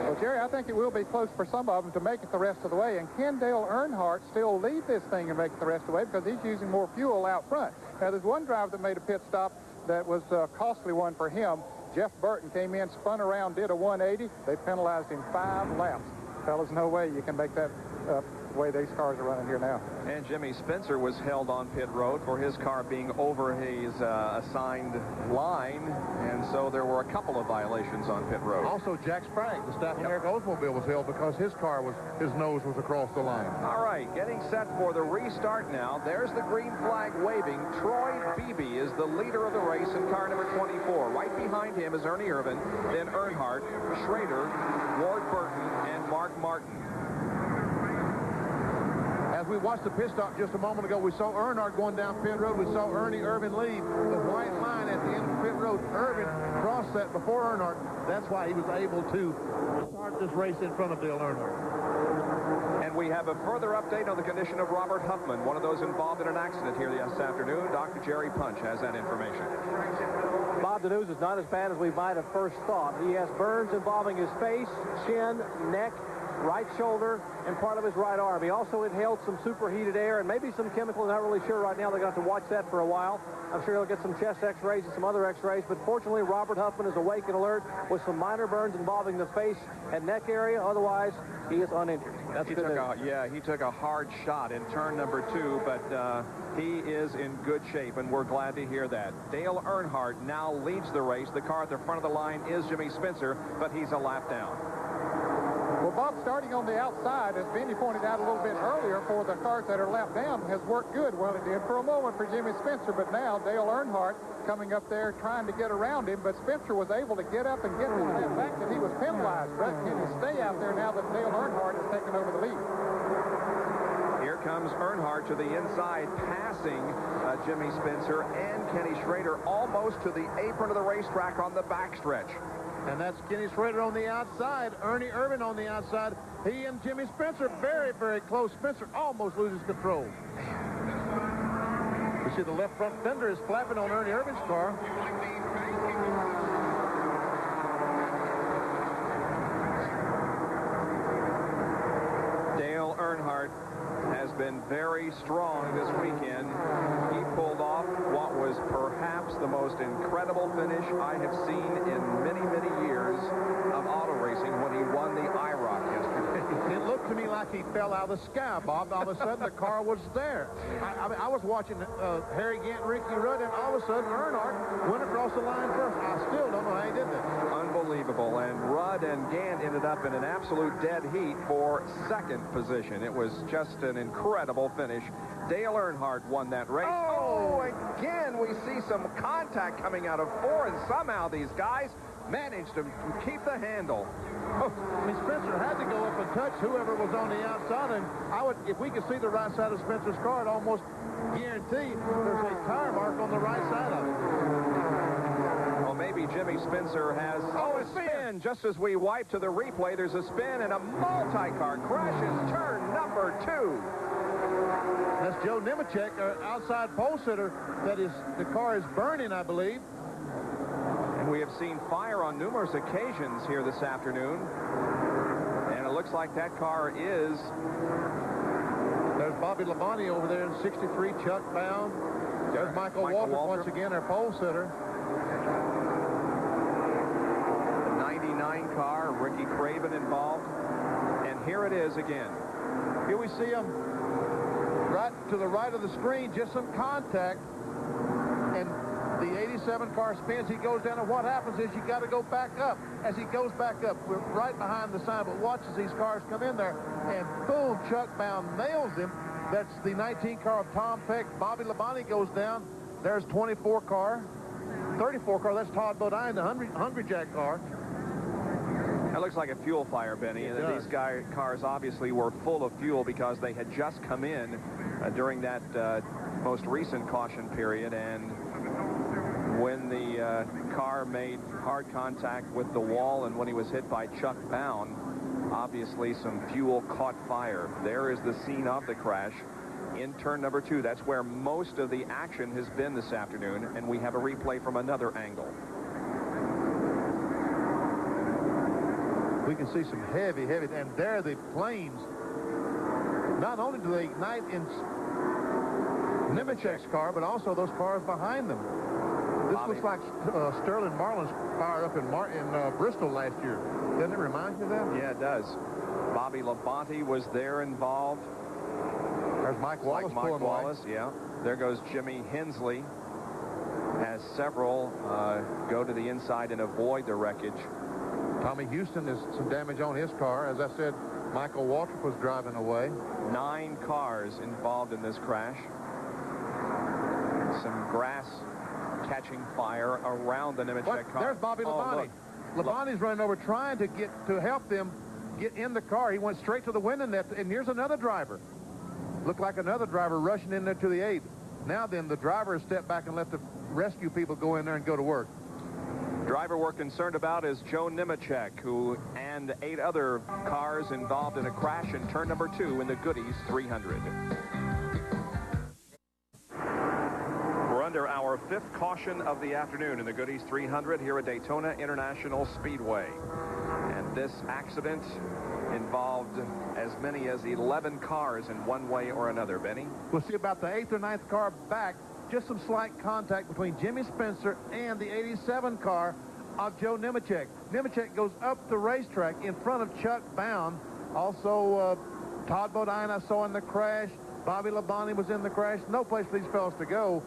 Well, Jerry, I think it will be close for some of them to make it the rest of the way. And can Dale Earnhardt still lead this thing and make it the rest of the way because he's using more fuel out front? Now, there's one driver that made a pit stop that was a costly one for him. Jeff Burton came in, spun around, did a 180. They penalized him 5 laps. Fellas, no way you can make that the way these cars are running here now. And Jimmy Spencer was held on pit road for his car being over his assigned line, and so there were a couple of violations on pit road. Also, Jack Sprague, the Staff America Oldsmobile, was held because his nose was across the line. All right, getting set for the restart now. There's the green flag waving. Troy Beebe is the leader of the race in car number 24. Right behind him is Ernie Irvin, then Earnhardt, Schrader, Ward Burton, and Mark Martin. As we watched the pit stop just a moment ago, we saw Earnhardt going down pit road. We saw Ernie Irvin leave the white line at the end of pit road. Irvin crossed that before Earnhardt. That's why he was able to start this race in front of Dale Earnhardt. And we have a further update on the condition of Robert Huffman, one of those involved in an accident here this afternoon. Dr. Jerry Punch has that information. Bob, the news is not as bad as we might have first thought. He has burns involving his face, chin, neck, right shoulder, and part of his right arm. He also inhaled some superheated air and maybe some chemicals. Not really sure right now. They're going to have to watch that for a while. I'm sure he'll get some chest x-rays and some other x-rays, but fortunately Robert Huffman is awake and alert with some minor burns involving the face and neck area. Otherwise, he is uninjured. That's good news. He took a hard shot in turn number 2, but he is in good shape, and we're glad to hear that. Dale Earnhardt now leads the race. The car at the front of the line is Jimmy Spencer, but he's a lap down. Well, Bob, starting on the outside, as Benny pointed out a little bit earlier, for the cars that are lap down, has worked good. Well, it did for a moment for Jimmy Spencer, but now Dale Earnhardt coming up there trying to get around him, but Spencer was able to get up and get to that back that he was penalized. But can he stay out there now that Dale Earnhardt has taken over the lead? Here comes Earnhardt to the inside, passing Jimmy Spencer and Kenny Schrader almost to the apron of the racetrack on the backstretch. And that's Kenny Schrader on the outside, Ernie Irvin on the outside. He and Jimmy Spencer very, very close. Spencer almost loses control. You see the left front fender is flapping on Ernie Irvin's car. Dale Earnhardt has been very strong this weekend. He pulled off what was perhaps the most incredible finish I have seen in many, many years of auto racing when he won the IROC yesterday. It looked to me like he fell out of the sky, Bob. All of a sudden, the car was there. I was watching Harry Gant, Ricky Rudd, and all of a sudden, Earnhardt went across the line first. I still don't know how he did that. Unbelievable. And Rudd and Gant ended up in an absolute dead heat for second position. It was just an incredible finish. Dale Earnhardt won that race. Oh, again, we see some contact coming out of 4, and somehow these guys managed to keep the handle. I mean, Spencer had to go up and touch whoever was on the outside, and if we could see the right side of Spencer's car, I'd almost guarantee there's a tire mark on the right side of it. Well, maybe Jimmy Spencer has a spin. Just as we wipe to the replay, there's a spin, and a multi-car crashes turn number 2. That's Joe Nemechek, outside pole sitter. The car is burning, I believe. And we have seen fire on numerous occasions here this afternoon. And it looks like that car is... There's Bobby Labonte over there in 63, Chuck Bound. There's Michael Waltrip once again, our pole sitter. The 99 car, Ricky Craven involved. And here it is again. Here we see him right to the right of the screen, just some contact. And the 87 car spins, he goes down, and what happens is you got to go back up. As he goes back up, we're right behind the sign, but watch as these cars come in there, and boom, Chuck Bound nails him. That's the 19 car of Tom Peck. Bobby Labonte goes down. There's 24 car, 34 car, that's Todd Bodine, the Hungry Jack car. That looks like a fuel fire, Benny. These cars obviously were full of fuel because they had just come in during that most recent caution period, and when the car made hard contact with the wall and when he was hit by Chuck Bound, obviously some fuel caught fire. There is the scene of the crash in turn number 2. That's where most of the action has been this afternoon, and we have a replay from another angle. We can see some heavy, and there the flames. Not only do they ignite in Nemechek's car, but also those cars behind them. This looks like Sterling Marlin's fire up in Bristol last year. Doesn't it remind you of that? Yeah, it does. Bobby Labonte was there involved. There's Mike Wallace. Mike Wallace, yeah. There goes Jimmy Hensley. Has several go to the inside and avoid the wreckage. Tommy Houston has some damage on his car. As I said, Michael Waltrip was driving away. 9 cars involved in this crash. Some grass catching fire around the Nemechek car. There's Bobby Labonte. Labonte's running over trying to help them get in the car. He went straight to the window net, and here's another driver. Looked like another driver rushing in there to the aid. Now then, the driver has stepped back and let the rescue people go in there and go to work. Driver we're concerned about is Joe Nemechek, who and 8 other cars involved in a crash in turn number 2 in the Goodies 300. We're under our 5th caution of the afternoon in the Goodies 300 here at Daytona International Speedway. And this accident involved as many as 11 cars in one way or another, Benny. We'll see about the 8th or 9th car back. Just some slight contact between Jimmy Spencer and the 87 car of Joe Nemechek. Nemechek goes up the racetrack in front of Chuck Bound. Also, Todd Bodine I saw in the crash. Bobby Labonte was in the crash. No place for these fellas to go.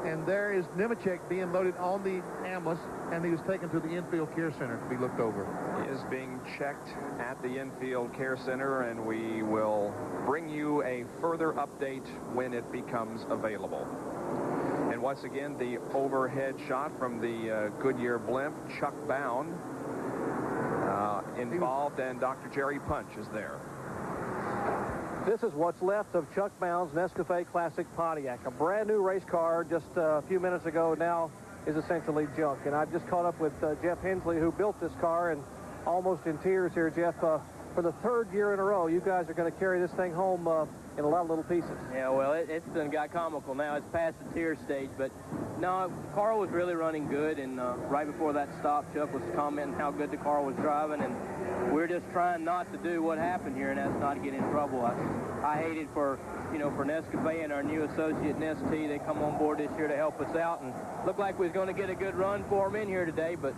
And there is Nemechek being loaded on the ambulance, and he was taken to the infield care center to be looked over. He is being checked at the infield care center, and we will bring you a further update when it becomes available. And once again, the overhead shot from the Goodyear blimp. Chuck Bound involved, and Dr. Jerry Punch is there. This is what's left of Chuck Bound's Nescafe Classic Pontiac. A brand new race car just a few minutes ago now is essentially junk. And I've just caught up with Jeff Hensley, who built this car, and almost in tears here, Jeff. For the 3rd year in a row, you guys are going to carry this thing home in a lot of little pieces. Yeah, well, it's done got comical now. It's past the tear stage, but no, Carl was really running good, and right before that stop, Chuck was commenting how good the car was driving, and we're just trying not to do what happened here, and that's not to get in trouble. I hated for Nescafe and our new associate Nest-T. They come on board this year to help us out, and looked like we was going to get a good run for them in here today, but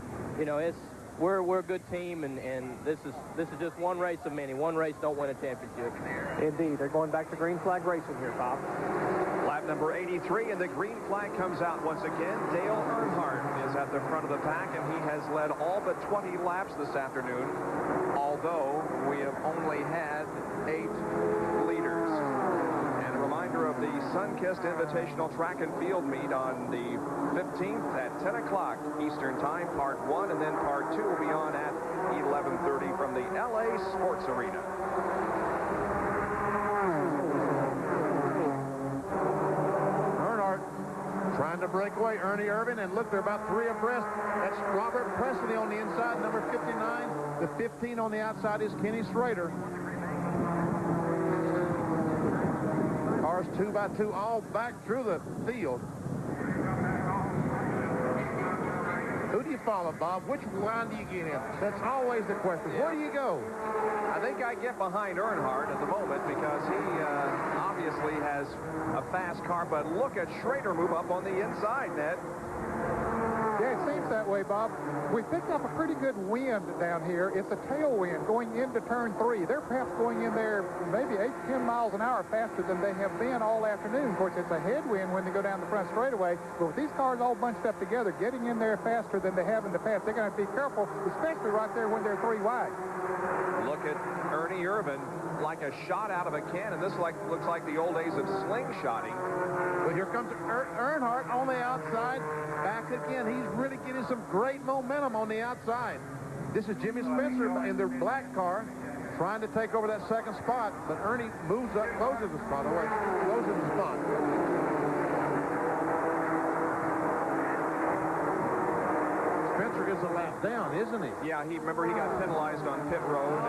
we're a good team, and this is just one race of many. One race don't win a championship. Indeed. They're going back to green flag racing here, Bob. Lap number 83, and the green flag comes out once again. Dale Earnhardt is at the front of the pack, and he has led all but 20 laps this afternoon, although we have only had 8 leaders. And a reminder of the sun-kissed invitational track and field meet on the 15th at 10 o'clock Eastern Time, Part 1, and then Part 2 will be on at 11:30 from the LA Sports Arena. Earnhardt trying to break away. Ernie Irvin, and look, they're about 3 abreast. That's Robert Presley on the inside, number 59. The 15 on the outside is Kenny Schrader. Cars 2 by 2 all back through the field. Who do you follow, Bob? Which line do you get in? That's always the question. Where do you go? I think I get behind Earnhardt at the moment because he obviously has a fast car, but look at Schrader move up on the inside, Ned. Yeah, it seems that way, Bob. We picked up a pretty good wind down here. It's a tailwind going into turn 3. They're perhaps going in there maybe 8 to 10 miles an hour faster than they have been all afternoon. Of course, it's a headwind when they go down the front straightaway. But with these cars all bunched up together, getting in there faster than they have in the past, they're going to be careful, especially right there when they're 3 wide. Look at Ernie Irvin, like a shot out of a cannon. This looks like the old days of slingshotting. Well, here comes Earnhardt on the outside. Back again. He's really getting some great momentum on the outside. This is Jimmy Spencer in their black car trying to take over that second spot, but Ernie moves up, closes the spot. Closes the spot. Spencer is a lap down, isn't he? Yeah, remember he got penalized on pit road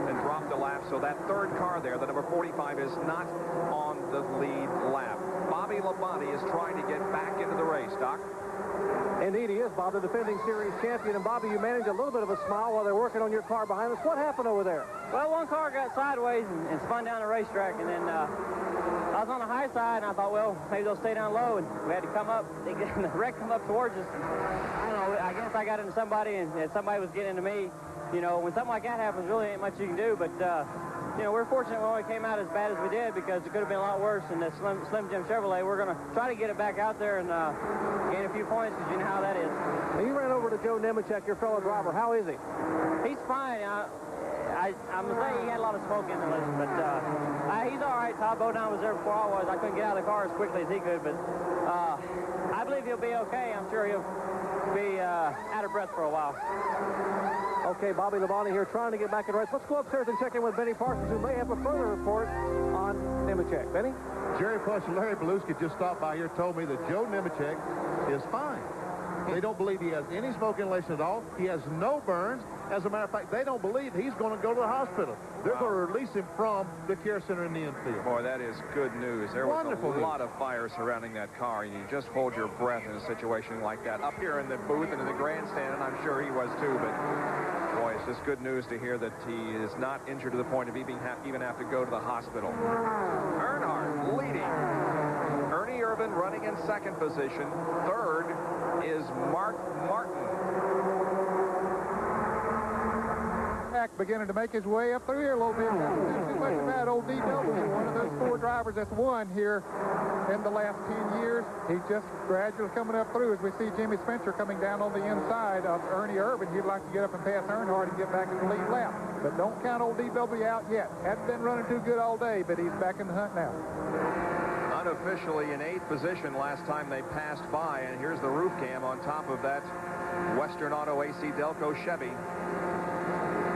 and dropped a lap, so that third car there, the number 45, is not on the lead lap. Bobby Labonte is trying to get back into the race, Doc. Indeed he is, Bob, the defending series champion. And Bobby, you managed a little bit of a smile while they're working on your car behind us. What happened over there? Well, one car got sideways and spun down the racetrack, and then I was on the high side, and I thought, well, maybe they'll stay down low, and we had to come up. The wreck come up towards us. I don't know, I guess I got into somebody, and somebody was getting into me. You know, when something like that happens, really ain't much you can do, but you know, we're fortunate we only came out as bad as we did because it could have been a lot worse. And the Slim Jim Chevrolet, we're going to try to get it back out there and gain a few points because you know how that is. Now, you ran over to Joe Nemechek, your fellow driver. How is he? He's fine. I'm going to say he had a lot of smoke in the list, but he's all right. Todd Bodine was there before I was. I couldn't get out of the car as quickly as he could, but I believe he'll be okay. I'm sure he'll be out of breath for a while. Okay, Bobby Labonte here trying to get back in race. Let's go upstairs and check in with Benny Parsons, who may have a further report on Nemechek. Benny? Jerry Plush and Larry Beluski just stopped by here, told me that Joe Nemechek is fine. They don't believe he has any smoke inhalation at all. He has no burns. As a matter of fact, they don't believe he's going to go to the hospital. They're going to release him from the care center in the infield. Boy, that is good news. There was a lot of fire surrounding that car, and you just hold your breath in a situation like that. Up here in the booth and in the grandstand, and I'm sure he was too, but boy, it's just good news to hear that he is not injured to the point of even have to go to the hospital. Earnhardt leading. Ernie Irvin running in second position. Third is Mark Martin. Beginning to make his way up through here a little bit. Not too much about old DW, one of those 4 drivers that's won here in the last 10 years. He's just gradually coming up through as we see Jimmy Spencer coming down on the inside of Ernie Irvin. He'd like to get up and pass Earnhardt and get back in the lead lap. But don't count old DW out yet. Hadn't been running too good all day, but he's back in the hunt now. Unofficially in 8th position last time they passed by, and here's the roof cam on top of that Western Auto AC Delco Chevy.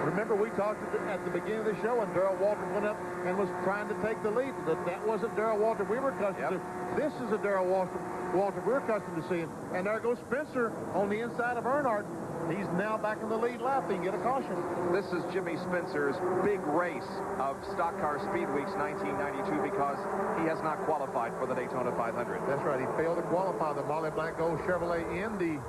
Remember, we talked at the beginning of the show, and Darrell Walter went up and was trying to take the lead. That wasn't Darrell Walter we were accustomed to. This is a Darrell Walter we're accustomed to seeing. And there goes Spencer on the inside of Earnhardt. He's now back in the lead lap. He can get a caution. This is Jimmy Spencer's big race of Stock Car Speed Weeks 1992 because he has not qualified for the Daytona 500. That's right. He failed to qualify the Molly Blanc Gold Chevrolet in the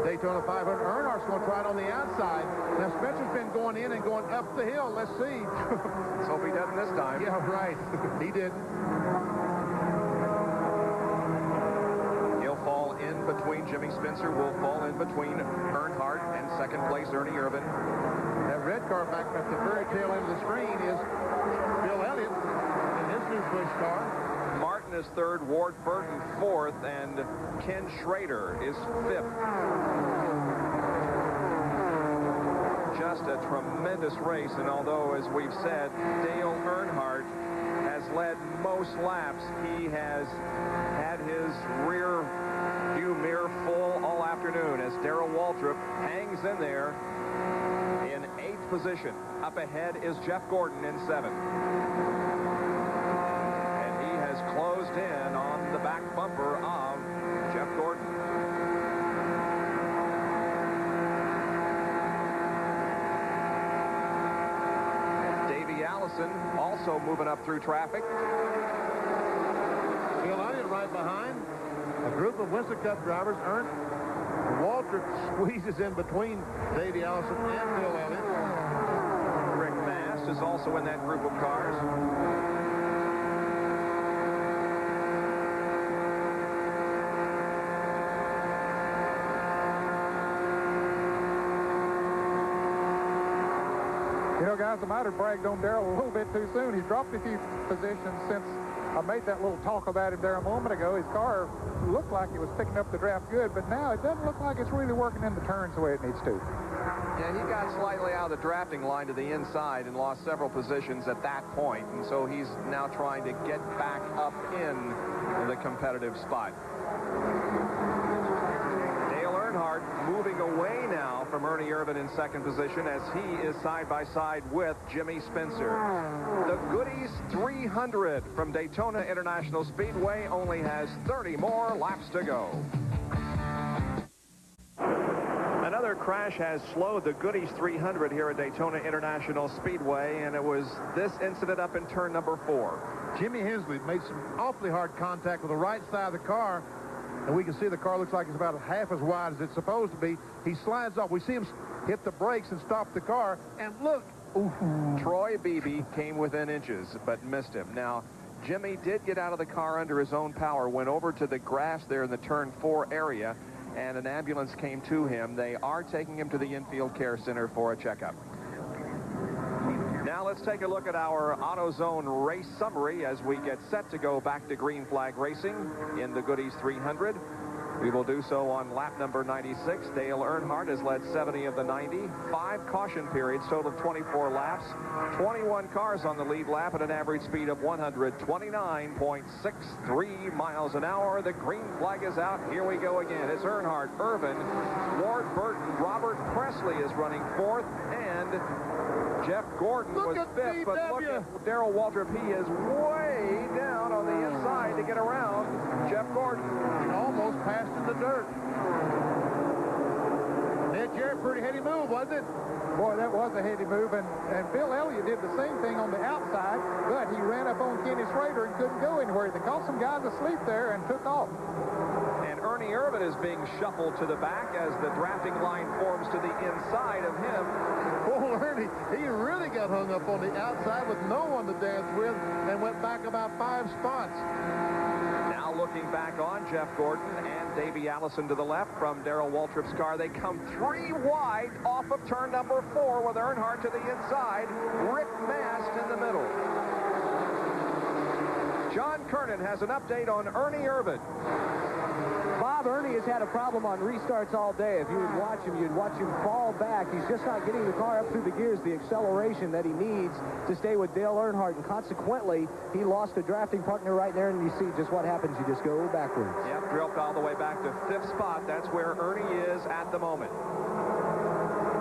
Daytona 500. Earnhardt's going to try it on the outside. Now, Spencer's been going in and going up the hill. Let's see. Let's hope he doesn't this time. Yeah, right. He didn't. He'll fall in between. Jimmy Spencer will fall in between Earnhardt and second place Ernie Irvin. That red car back at the very tail end of the screen is Bill Elliott in his new Busch car. Martin is third, Ward Burton fourth, and Ken Schrader is fifth. Just a tremendous race, and although, as we've said, Dale Earnhardt has led most laps. He has had his rear view mirror full all afternoon as Darrell Waltrip hangs in there in 8th position. Up ahead is Jeff Gordon in 7th. And he has closed in on the back bumper of Jeff Gordon. Allison also moving up through traffic. Bill Elliott right behind. A group of Winston Cup drivers. Waltrip squeezes in between Davey Allison and Bill Elliott. Rick Mast is also in that group of cars. You know, guys, I might have bragged on Darrell a little bit too soon. He's dropped a few positions since I made that little talk about him there a moment ago. His car looked like it was picking up the draft good, but now it doesn't look like it's really working in the turns the way it needs to. Yeah, he got slightly out of the drafting line to the inside and lost several positions at that point, and so he's now trying to get back up in the competitive spot. Moving away now from Ernie Irvan in 2nd position as he is side by side with Jimmy Spencer. The Goody's 300 from Daytona International Speedway only has 30 more laps to go. Another crash has slowed the Goody's 300 here at Daytona International Speedway, and it was this incident up in turn number 4. Jimmy Hensley made some awfully hard contact with the right side of the car. And we can see the car looks like it's about half as wide as it's supposed to be. He slides off. We see him hit the brakes and stop the car. And look. Ooh. Troy Beebe came within inches, but missed him. Now, Jimmy did get out of the car under his own power, went over to the grass there in the turn 4 area, and an ambulance came to him. They are taking him to the infield care center for a checkup. Now let's take a look at our AutoZone race summary as we get set to go back to green flag racing in the Goody's 300. We will do so on lap number 96. Dale Earnhardt has led 70 of the 90. 5 caution periods, total of 24 laps. 21 cars on the lead lap at an average speed of 129.63 miles an hour. The green flag is out. Here we go again. It's Earnhardt, Irvin, Ward Burton, Robert Presley is running 4th, and Jeff Gordon was 5th, but look at Darrell Waltrip. He is way down on the inside to get around Jeff Gordon. He almost passed in the dirt. Ned Jarrett, pretty heady move, wasn't it? Boy, that was a heady move, and Bill Elliott did the same thing on the outside, but he ran up on Kenny Schrader and couldn't go anywhere. They caught some guys asleep there and took off. And Ernie Irvan is being shuffled to the back as the drafting line forms to the inside of him. Oh, Ernie, he really got hung up on the outside with no one to dance with and went back about 5 spots. Now looking back on Jeff Gordon and Davey Allison to the left from Darrell Waltrip's car. They come 3 wide off of turn number 4 with Earnhardt to the inside. Rick Mast in the middle. John Kernan has an update on Ernie Irvan. Bob, Ernie has had a problem on restarts all day. If you would watch him, you'd watch him fall back. He's just not getting the car up through the gears, the acceleration that he needs to stay with Dale Earnhardt, and consequently, he lost a drafting partner right there, and you see just what happens. You just go backwards. Yep, dropped all the way back to 5th spot. That's where Ernie is at the moment.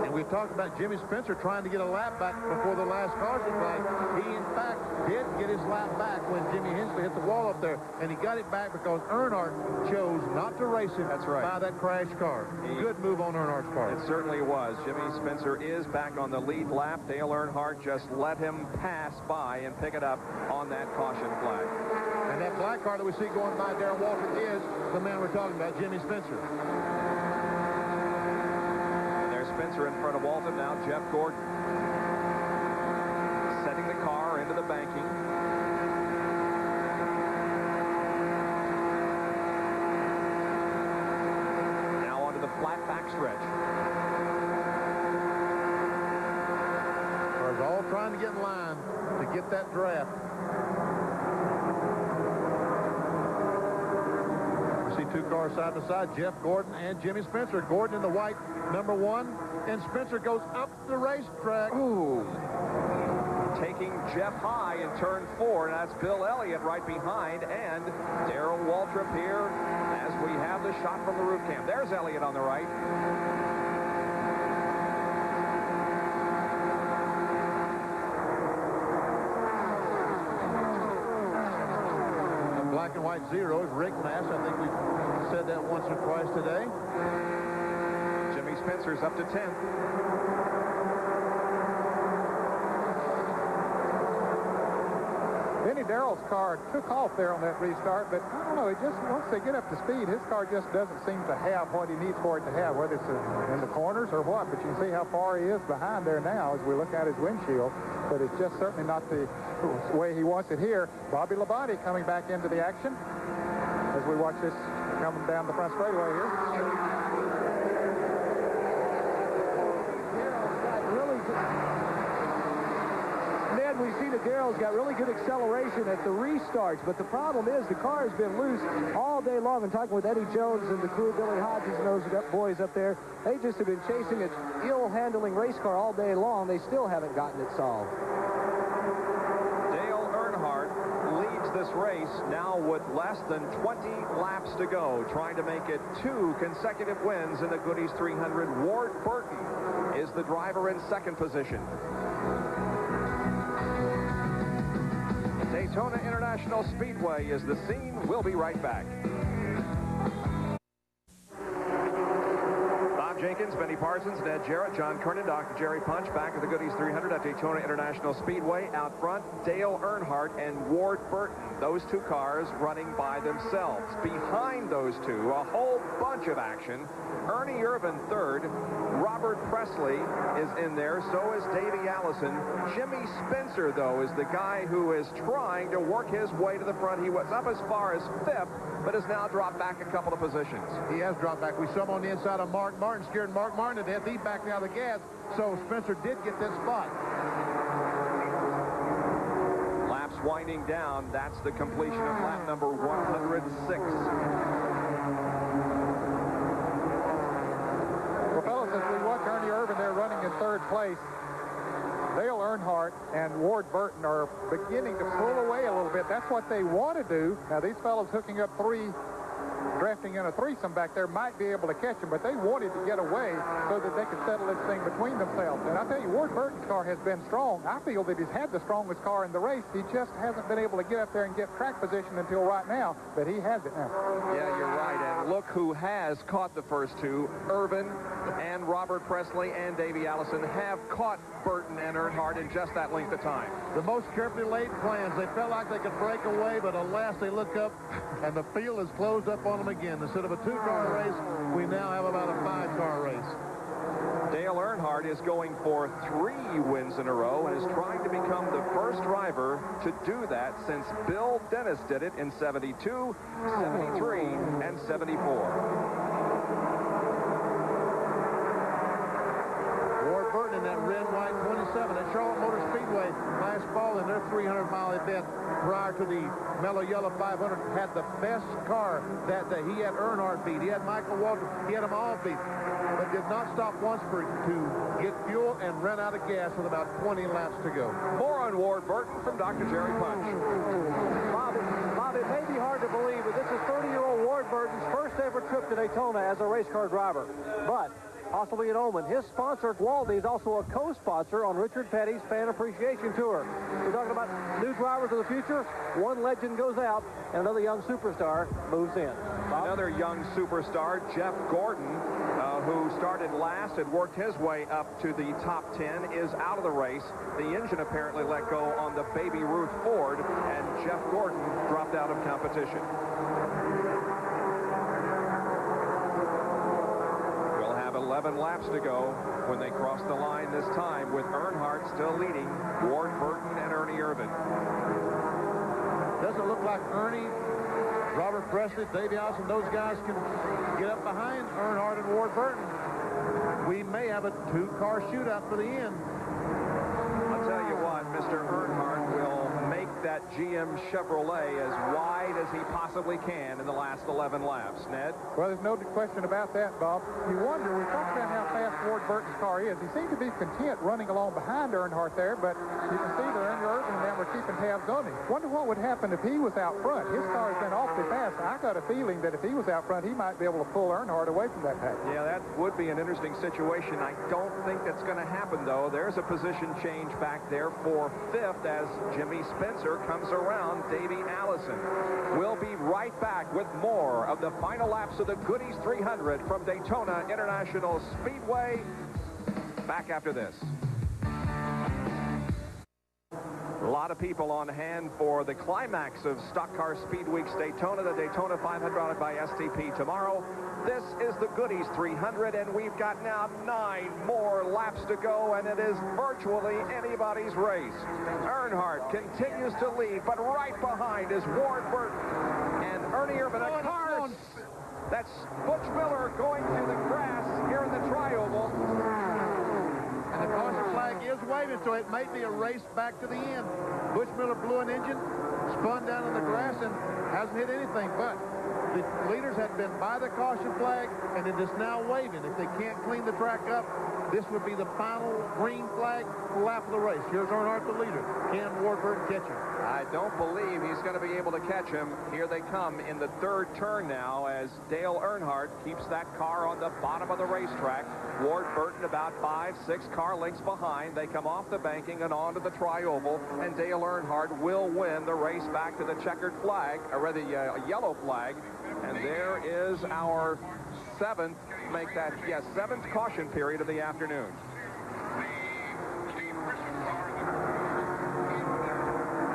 And we've talked about Jimmy Spencer trying to get a lap back before the last caution flag. He, in fact, did get his lap back when Jimmy Hensley hit the wall up there, and he got it back because Earnhardt chose not to race him. That's right. By that crash car. Good move on Earnhardt's part. It certainly was. Jimmy Spencer is back on the lead lap. Dale Earnhardt just let him pass by and pick it up on that caution flag. And that black car that we see going by Darrell Waltrip is the man we're talking about, Jimmy Spencer. Spencer in front of Walton. Now Jeff Gordon setting the car into the banking. Now onto the flat backstretch. Cars all trying to get in line to get that draft. We see 2 cars side by side, Jeff Gordon and Jimmy Spencer. Gordon in the white number 1, and Spencer goes up the racetrack. Ooh. taking Jeff High in turn 4, and that's Bill Elliott right behind, and Darrell Waltrip here as we have the shot from the roof cam. There's Elliott on the right. The black and white zeros, Rick Nass. I think we've said that once or twice today. Jimmy Spencer's up to 10th. Benny Darrell's car took off there on that restart, but I don't know, it just, once they get up to speed, his car just doesn't seem to have what he needs for it to have, whether it's in the corners or what. But you can see how far he is behind there now as we look at his windshield, but it's just certainly not the way he wants it here. Bobby Labonte coming back into the action as we watch this coming down the front straightaway here. Ned, we see that Darrell's got really good acceleration at the restarts, but the problem is the car has been loose all day long. And talking with Eddie Jones and the crew, Billy Hodges and those boys up there, they just have been chasing an ill-handling race car all day long. They still haven't gotten it solved. Dale Earnhardt leads this race now with less than 20 laps to go, trying to make it 2 consecutive wins in the Goody's 300. Ward Burton is the driver in second position. Daytona International Speedway is the scene. We'll be right back. Bob Jenkins, Benny Parsons, Ned Jarrett, John Kernan, Dr. Jerry Punch back at the Goody's 300 at Daytona International Speedway. Out front, Dale Earnhardt and Ward Burton. Those two cars running by themselves. Behind those two, a whole bunch of action. Ernie Irvan third. Robert Presley is in there. So is Davey Allison. Jimmy Spencer, though, is the guy who is trying to work his way to the front. He was up as far as 5th, but has now dropped back a couple of positions. He has dropped back. We saw him on the inside of Mark Martin, scared Mark Martin to death. He backed out of the gas, so Spencer did get this spot. Laps winding down. That's the completion of lap number 106. Well, fellas, as we watch Ernie Irvan there running in third place, Dale Earnhardt and Ward Burton are beginning to pull away a little bit. That's what they want to do. Now, these fellows hooking up drafting in a threesome back there might be able to catch him, but they wanted to get away so that they could settle this thing between themselves. And I tell you, Ward Burton's car has been strong. I feel that he's had the strongest car in the race. He just hasn't been able to get up there and get track position until right now, but he has it now. Yeah, you're right. And look who has caught the first two. Irvan and Robert Presley and Davey Allison have caught Burton and Earnhardt in just that length of time. The most carefully laid plans. They felt like they could break away, but alas, they look up, and the field is closed up on them again. Instead of a 2-car race, we now have about a 5-car race. Dale Earnhardt is going for 3 wins in a row and is trying to become the first driver to do that since Bill Dennis did it in 72, 73, and 74. Ward Burton in that red, white 27 at Charlotte Motor Speedway last fall in their 300-mile event prior to the mellow yellow 500 had the best car that day. He had Earnhardt beat. He had Michael Waltrip. He had them all beat, but did not stop once to get fuel and ran out of gas with about 20 laps to go. More on Ward Burton from Dr. Jerry Punch. Bob, it may be hard to believe, but this is 30-year-old Ward Burton's first ever trip to Daytona as a race car driver. But possibly an omen. His sponsor, Gwaldy, is also a co-sponsor on Richard Petty's Fan Appreciation Tour. We're talking about new drivers of the future. One legend goes out, and another young superstar moves in. Bob? Another young superstar, Jeff Gordon, who started last and worked his way up to the top 10, is out of the race. The engine apparently let go on the Baby Ruth Ford, and Jeff Gordon dropped out of competition. 11 laps to go when they cross the line this time, with Earnhardt still leading, Ward Burton and Ernie Irvan. Doesn't look like Ernie, Robert Presley, Davey Allison, those guys can get up behind Earnhardt and Ward Burton. We may have a 2-car shootout for the end. I'll tell you what, Mr. Earnhardt will make that that GM Chevrolet as wide as he possibly can in the last 11 laps. Ned? Well, there's no question about that, Bob. You wonder, we talked about how fast Ward Burton's car is. He seemed to be content running along behind Earnhardt there, but you can see that Ernie Irvin and them were keeping tabs on him. Wonder what would happen if he was out front. His car has been awfully fast. I got a feeling that if he was out front, he might be able to pull Earnhardt away from that pack. Yeah, that would be an interesting situation. I don't think that's going to happen, though. There's a position change back there for 5th as Jimmy Spencer comes around Davey Allison. We'll be right back with more of the final laps of the Goodies 300 from Daytona International Speedway. Back after this. A lot of people on hand for the climax of Stock Car Speed Weeks Daytona, the Daytona 500 by STP tomorrow. This is the Goodies 300, and we've got now 9 more laps to go, and it is virtually anybody's race. Earnhardt continues to lead, but right behind is Ward Burton and Ernie Irvin. That's Butch Miller going through the grass here in the Tri-Oval. And the caution flag is waving, so it may be a race back to the end. Busch Miller blew an engine, spun down in the grass, and hasn't hit anything. But the leaders had been by the caution flag, and it is now waving. If they can't clean the track up, this would be the final green flag lap of the race. Here's Earnhardt, the leader. Can Ward Burton catch him? I don't believe he's going to be able to catch him. Here they come in the 3rd turn now as Dale Earnhardt keeps that car on the bottom of the racetrack. Ward Burton about 5-6 car lengths behind. They come off the banking and onto the Tri-Oval, and Dale Earnhardt will win the race back to the checkered flag, or rather the yellow flag. And there is our 7th, seventh caution period of the afternoon.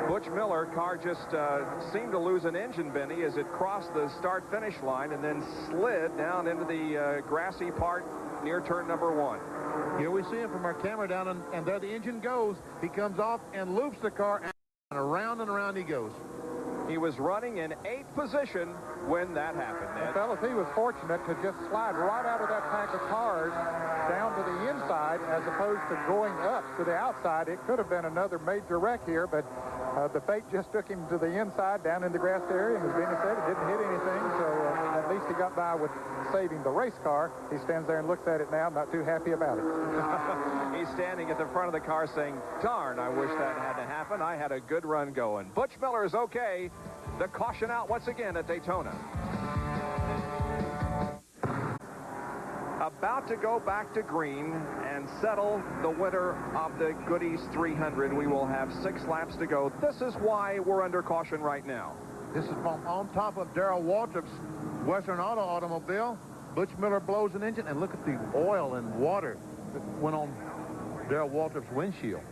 Butch Miller car just seemed to lose an engine, Benny, as it crossed the start-finish line and then slid down into the grassy part near turn number 1. Here we see him from our camera down, and there the engine goes. He comes off and loops the car, and around he goes. He was running in 8th position when that happened, Ned. Well, fellas, he was fortunate to just slide right out of that pack of cars down to the inside as opposed to going up to the outside. It could have been another major wreck here, but the fate just took him to the inside down in the grassed area, and as Benny said, it didn't hit anything, so at least he got by with saving the race car. He stands there and looks at it now, not too happy about it. He's standing at the front of the car saying, darn, I wish that hadn't happened. I had a good run going. Butch Miller is okay. The caution out once again at Daytona. About to go back to green and settle the winner of the Goodies 300. We will have 6 laps to go. This is why we're under caution right now. This is from on top of Darrell Waltrip's Western Auto automobile. Butch Miller blows an engine, and look at the oil and water that went on Darrell Waltrip's windshield.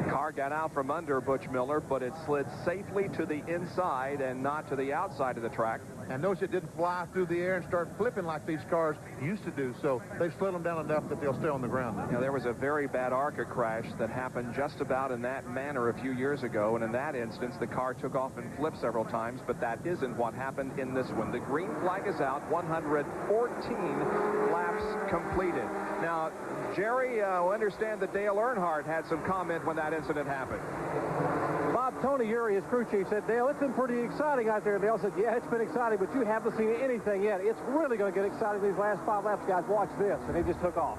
Car got out from under Butch Miller, but it slid safely to the inside and not to the outside of the track. And notice it didn't fly through the air and start flipping like these cars used to do, so they've slid them down enough that they'll stay on the ground now. You know, there was a very bad ARCA crash that happened just about in that manner a few years ago, and in that instance, the car took off and flipped several times, but that isn't what happened in this one. The green flag is out, 114 laps completed. Now, Jerry, I understand that Dale Earnhardt had some comment when that incident happened. Bob, Tony Uri, his crew chief, said, Dale, it's been pretty exciting out there. Dale said, yeah, it's been exciting, but you haven't seen anything yet. It's really going to get exciting these last 5 laps, guys. Watch this. And he just took off.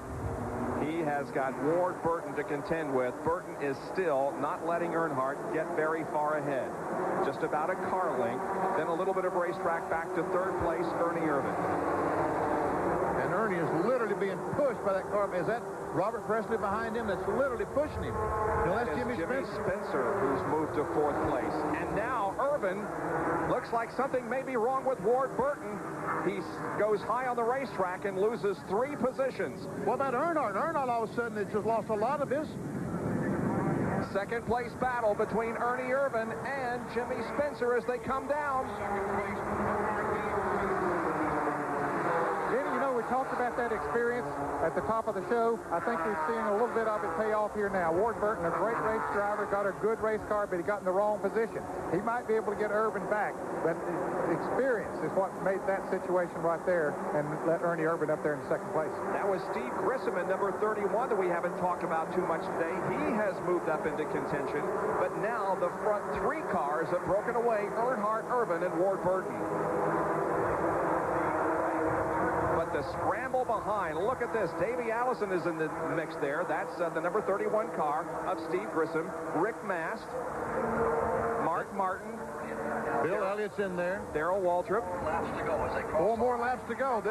He has got Ward Burton to contend with. Burton is still not letting Earnhardt get very far ahead. Just about a car length. Then a little bit of racetrack back to 3rd place, Ernie Irvin. And Ernie is literally being pushed by that car. Is that Robert Presley behind him that's literally pushing him? Now that's Jimmy Spencer, who's moved to 4th place. And now Irvin looks like something may be wrong with Ward Burton. He goes high on the racetrack and loses 3 positions. What about Earnhardt? Earnhardt all of a sudden has just lost a lot of his. 2nd place battle between Ernie Irvin and Jimmy Spencer as they come down. Benny, you know, we talked about that experience at the top of the show. I think we've seen a little bit of it pay off here now. Ward Burton, a great race driver, got a good race car, but he got in the wrong position. He might be able to get Irvin back, but the experience is what made that situation right there and let Ernie Irvin up there in second place. That was Steve Grissom in number 31 that we haven't talked about too much today. He has moved up into contention, but now the front three cars have broken away: Earnhardt, Irvin, and Ward Burton. But the scramble behind, look at this. Davey Allison is in the mix there. That's the number 31 car of Steve Grissom. Rick Mast, Mark Martin, Bill Elliott's in there. Darrell Waltrip. 4 more laps to go.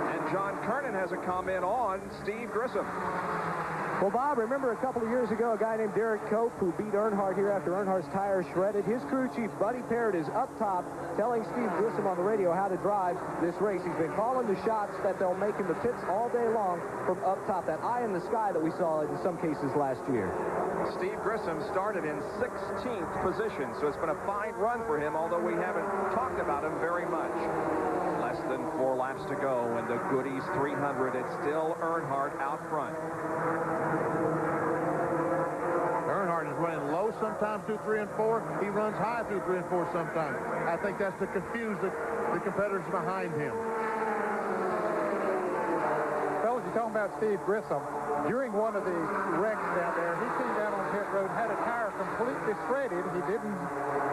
And John Kernan has a comment on Steve Grissom. Well, Bob, remember a couple of years ago, a guy named Derek Cope who beat Earnhardt here after Earnhardt's tires shredded. His crew chief, Buddy Parrott, is up top telling Steve Grissom on the radio how to drive this race. He's been calling the shots that they'll make in the pits all day long from up top, that eye in the sky that we saw in some cases last year. Steve Grissom started in 16th position, so it's been a fine run for him, although we haven't talked about him very much. Less than 4 laps to go in the Goody's 300. It's still Earnhardt out front. Earnhardt is running low sometimes through 3 and 4. He runs high through 3 and 4 sometimes. I think that's to confuse the competitors behind him. Fellas, you're talking about Steve Grissom. During one of the wrecks down there, he came down on pit road, had a tire completely shredded. He didn't,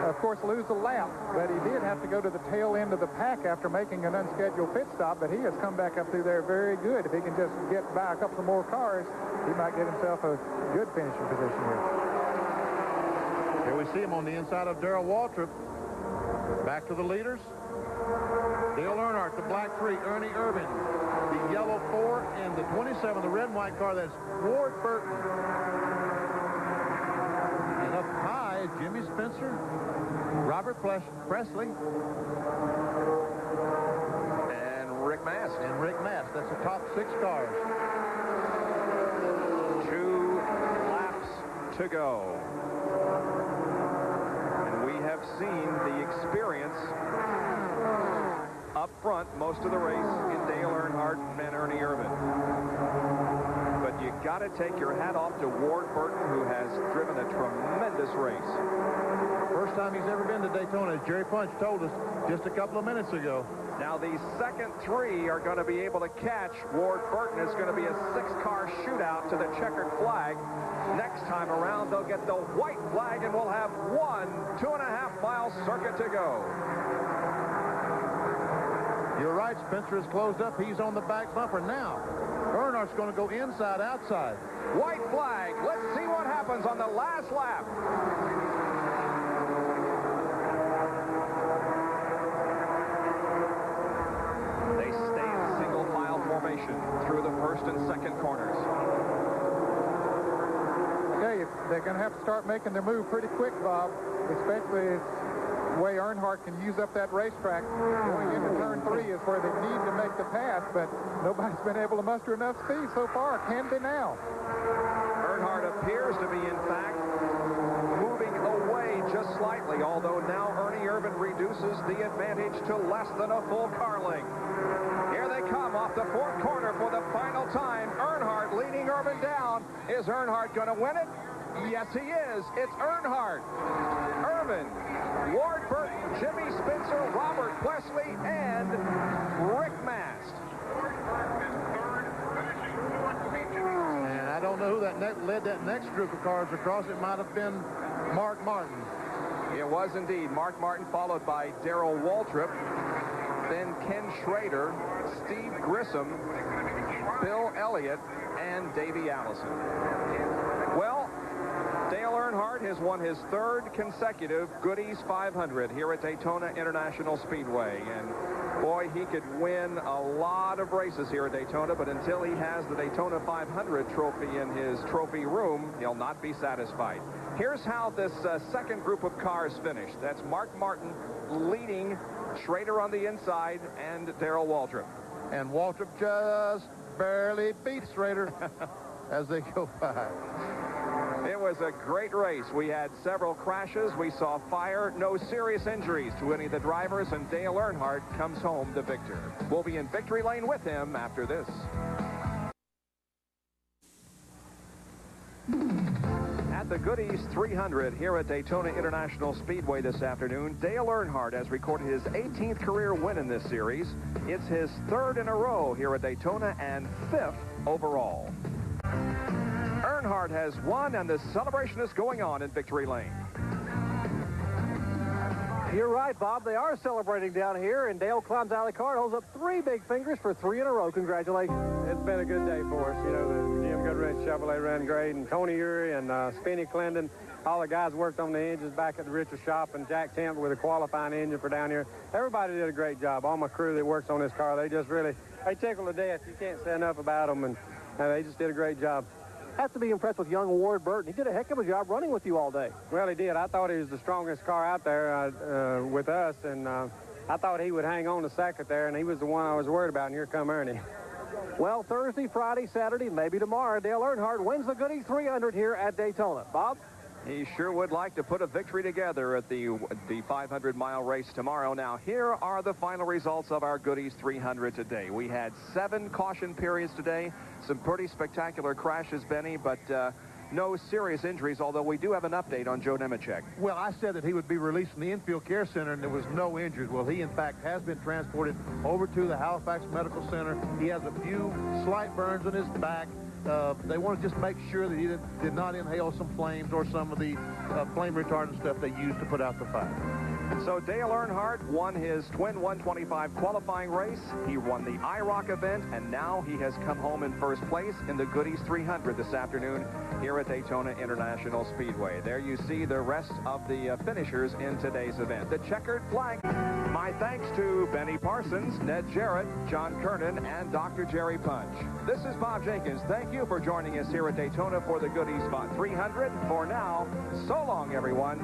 of course, lose a lap, but he did have to go to the tail end of the pack after making an unscheduled pit stop, but he has come back up through there very good. If he can just get by a couple more cars, he might get himself a good finishing position here. Here we see him on the inside of Darrell Waltrip. Back to the leaders. Dale Earnhardt, the black 3, Ernie Irvin, the yellow 4, and the 27, the red and white car, that's Ward Burton. And up high is Jimmy Spencer, Robert Presley, and Rick Mast. That's the top 6 cars. 2 laps to go. And we have seen the experience up front most of the race in Dale Earnhardt and Ernie Irvin. But you got to take your hat off to Ward Burton, who has driven a tremendous race. First time he's ever been to Daytona, as Jerry Punch told us just a couple of minutes ago. Now the second 3 are going to be able to catch Ward Burton. It's going to be a 6-car shootout to the checkered flag. Next time around, they'll get the white flag, and we'll have one 2.5-mile circuit to go. You're right, Spencer is closed up. He's on the back bumper now. Earnhardt's going to go inside, outside. White flag. Let's see what happens on the last lap. They stay in single file formation through the first and second corners. Okay, they're going to have to start making their move pretty quick, Bob, especially the way Earnhardt can use up that racetrack. Going into turn 3 is where they need to make the pass, but nobody's been able to muster enough speed so far. Can they now? Earnhardt appears to be, in fact, moving away just slightly, although now Ernie Irvin reduces the advantage to less than a full car length. Here they come off the 4th corner for the final time. Earnhardt leading Irvin down. Is Earnhardt going to win it? Yes, he is. It's Earnhardt, Irvin, Ward Burton, Jimmy Spencer, Robert Presley, and Rick Mast. And I don't know who that led that next group of cars across. It might have been Mark Martin. It was indeed Mark Martin, followed by Darrell Waltrip, then Ken Schrader, Steve Grissom, Bill Elliott, and Davey Allison. Well, Dale Earnhardt has won his 3rd consecutive Goody's 500 here at Daytona International Speedway. And boy, he could win a lot of races here at Daytona, but until he has the Daytona 500 trophy in his trophy room, he'll not be satisfied. Here's how this second group of cars finished. That's Mark Martin leading, Schrader on the inside, and Darrell Waltrip. And Waltrip just barely beats Schrader as they go by. It was a great race. We had several crashes. We saw fire. No serious injuries to any of the drivers, and Dale Earnhardt comes home the victor. We'll be in victory lane with him after this. At the Goody's 300 here at Daytona International Speedway this afternoon, Dale Earnhardt has recorded his 18th career win in this series. It's his 3rd in a row here at Daytona and 5th overall. Earnhardt has won, and the celebration is going on in victory lane. You're right, Bob. They are celebrating down here, and Dale climbs out of the car and holds up 3 big fingers for 3 in a row. Congratulations. It's been a good day for us. You know, the Jim Goodrich Chevrolet ran great, and Tony Urey and Spinney Clendon, all the guys worked on the engines back at the Richard shop, and Jack Temple with a qualifying engine for down here. Everybody did a great job. All my crew that works on this car, they just really, they tickle to death. You can't say enough about them, and they just did a great job. Have to be impressed with young Ward Burton. He did a heck of a job running with you all day. Well, he did. I thought he was the strongest car out there with us, and I thought he would hang on to second there, and he was the one I was worried about, and here come Ernie. Well, Thursday, Friday, Saturday, maybe tomorrow, Dale Earnhardt wins the Goody 300 here at Daytona. Bob? He sure would like to put a victory together at the 500-mile race tomorrow. Now, here are the final results of our Goody's 300 today. We had 7 caution periods today. Some pretty spectacular crashes, Benny, but no serious injuries, although we do have an update on Joe Nemechek. Well, I said that he would be released from the infield care center and there was no injuries. Well, he, in fact, has been transported over to the Halifax Medical Center. He has a few slight burns on his back. They want to just make sure that he did not inhale some flames or some of the flame retardant stuff they use to put out the fire. So Dale Earnhardt won his Twin 125 qualifying race. He won the IROC event, and now he has come home in first place in the Goody's 300 this afternoon here at Daytona International Speedway. There you see the rest of the finishers in today's event. The checkered flag. My thanks to Benny Parsons, Ned Jarrett, John Kernan, and Dr. Jerry Punch. This is Bob Jenkins. Thank you for joining us here at Daytona for the Goody's 300. For now, so long, everyone.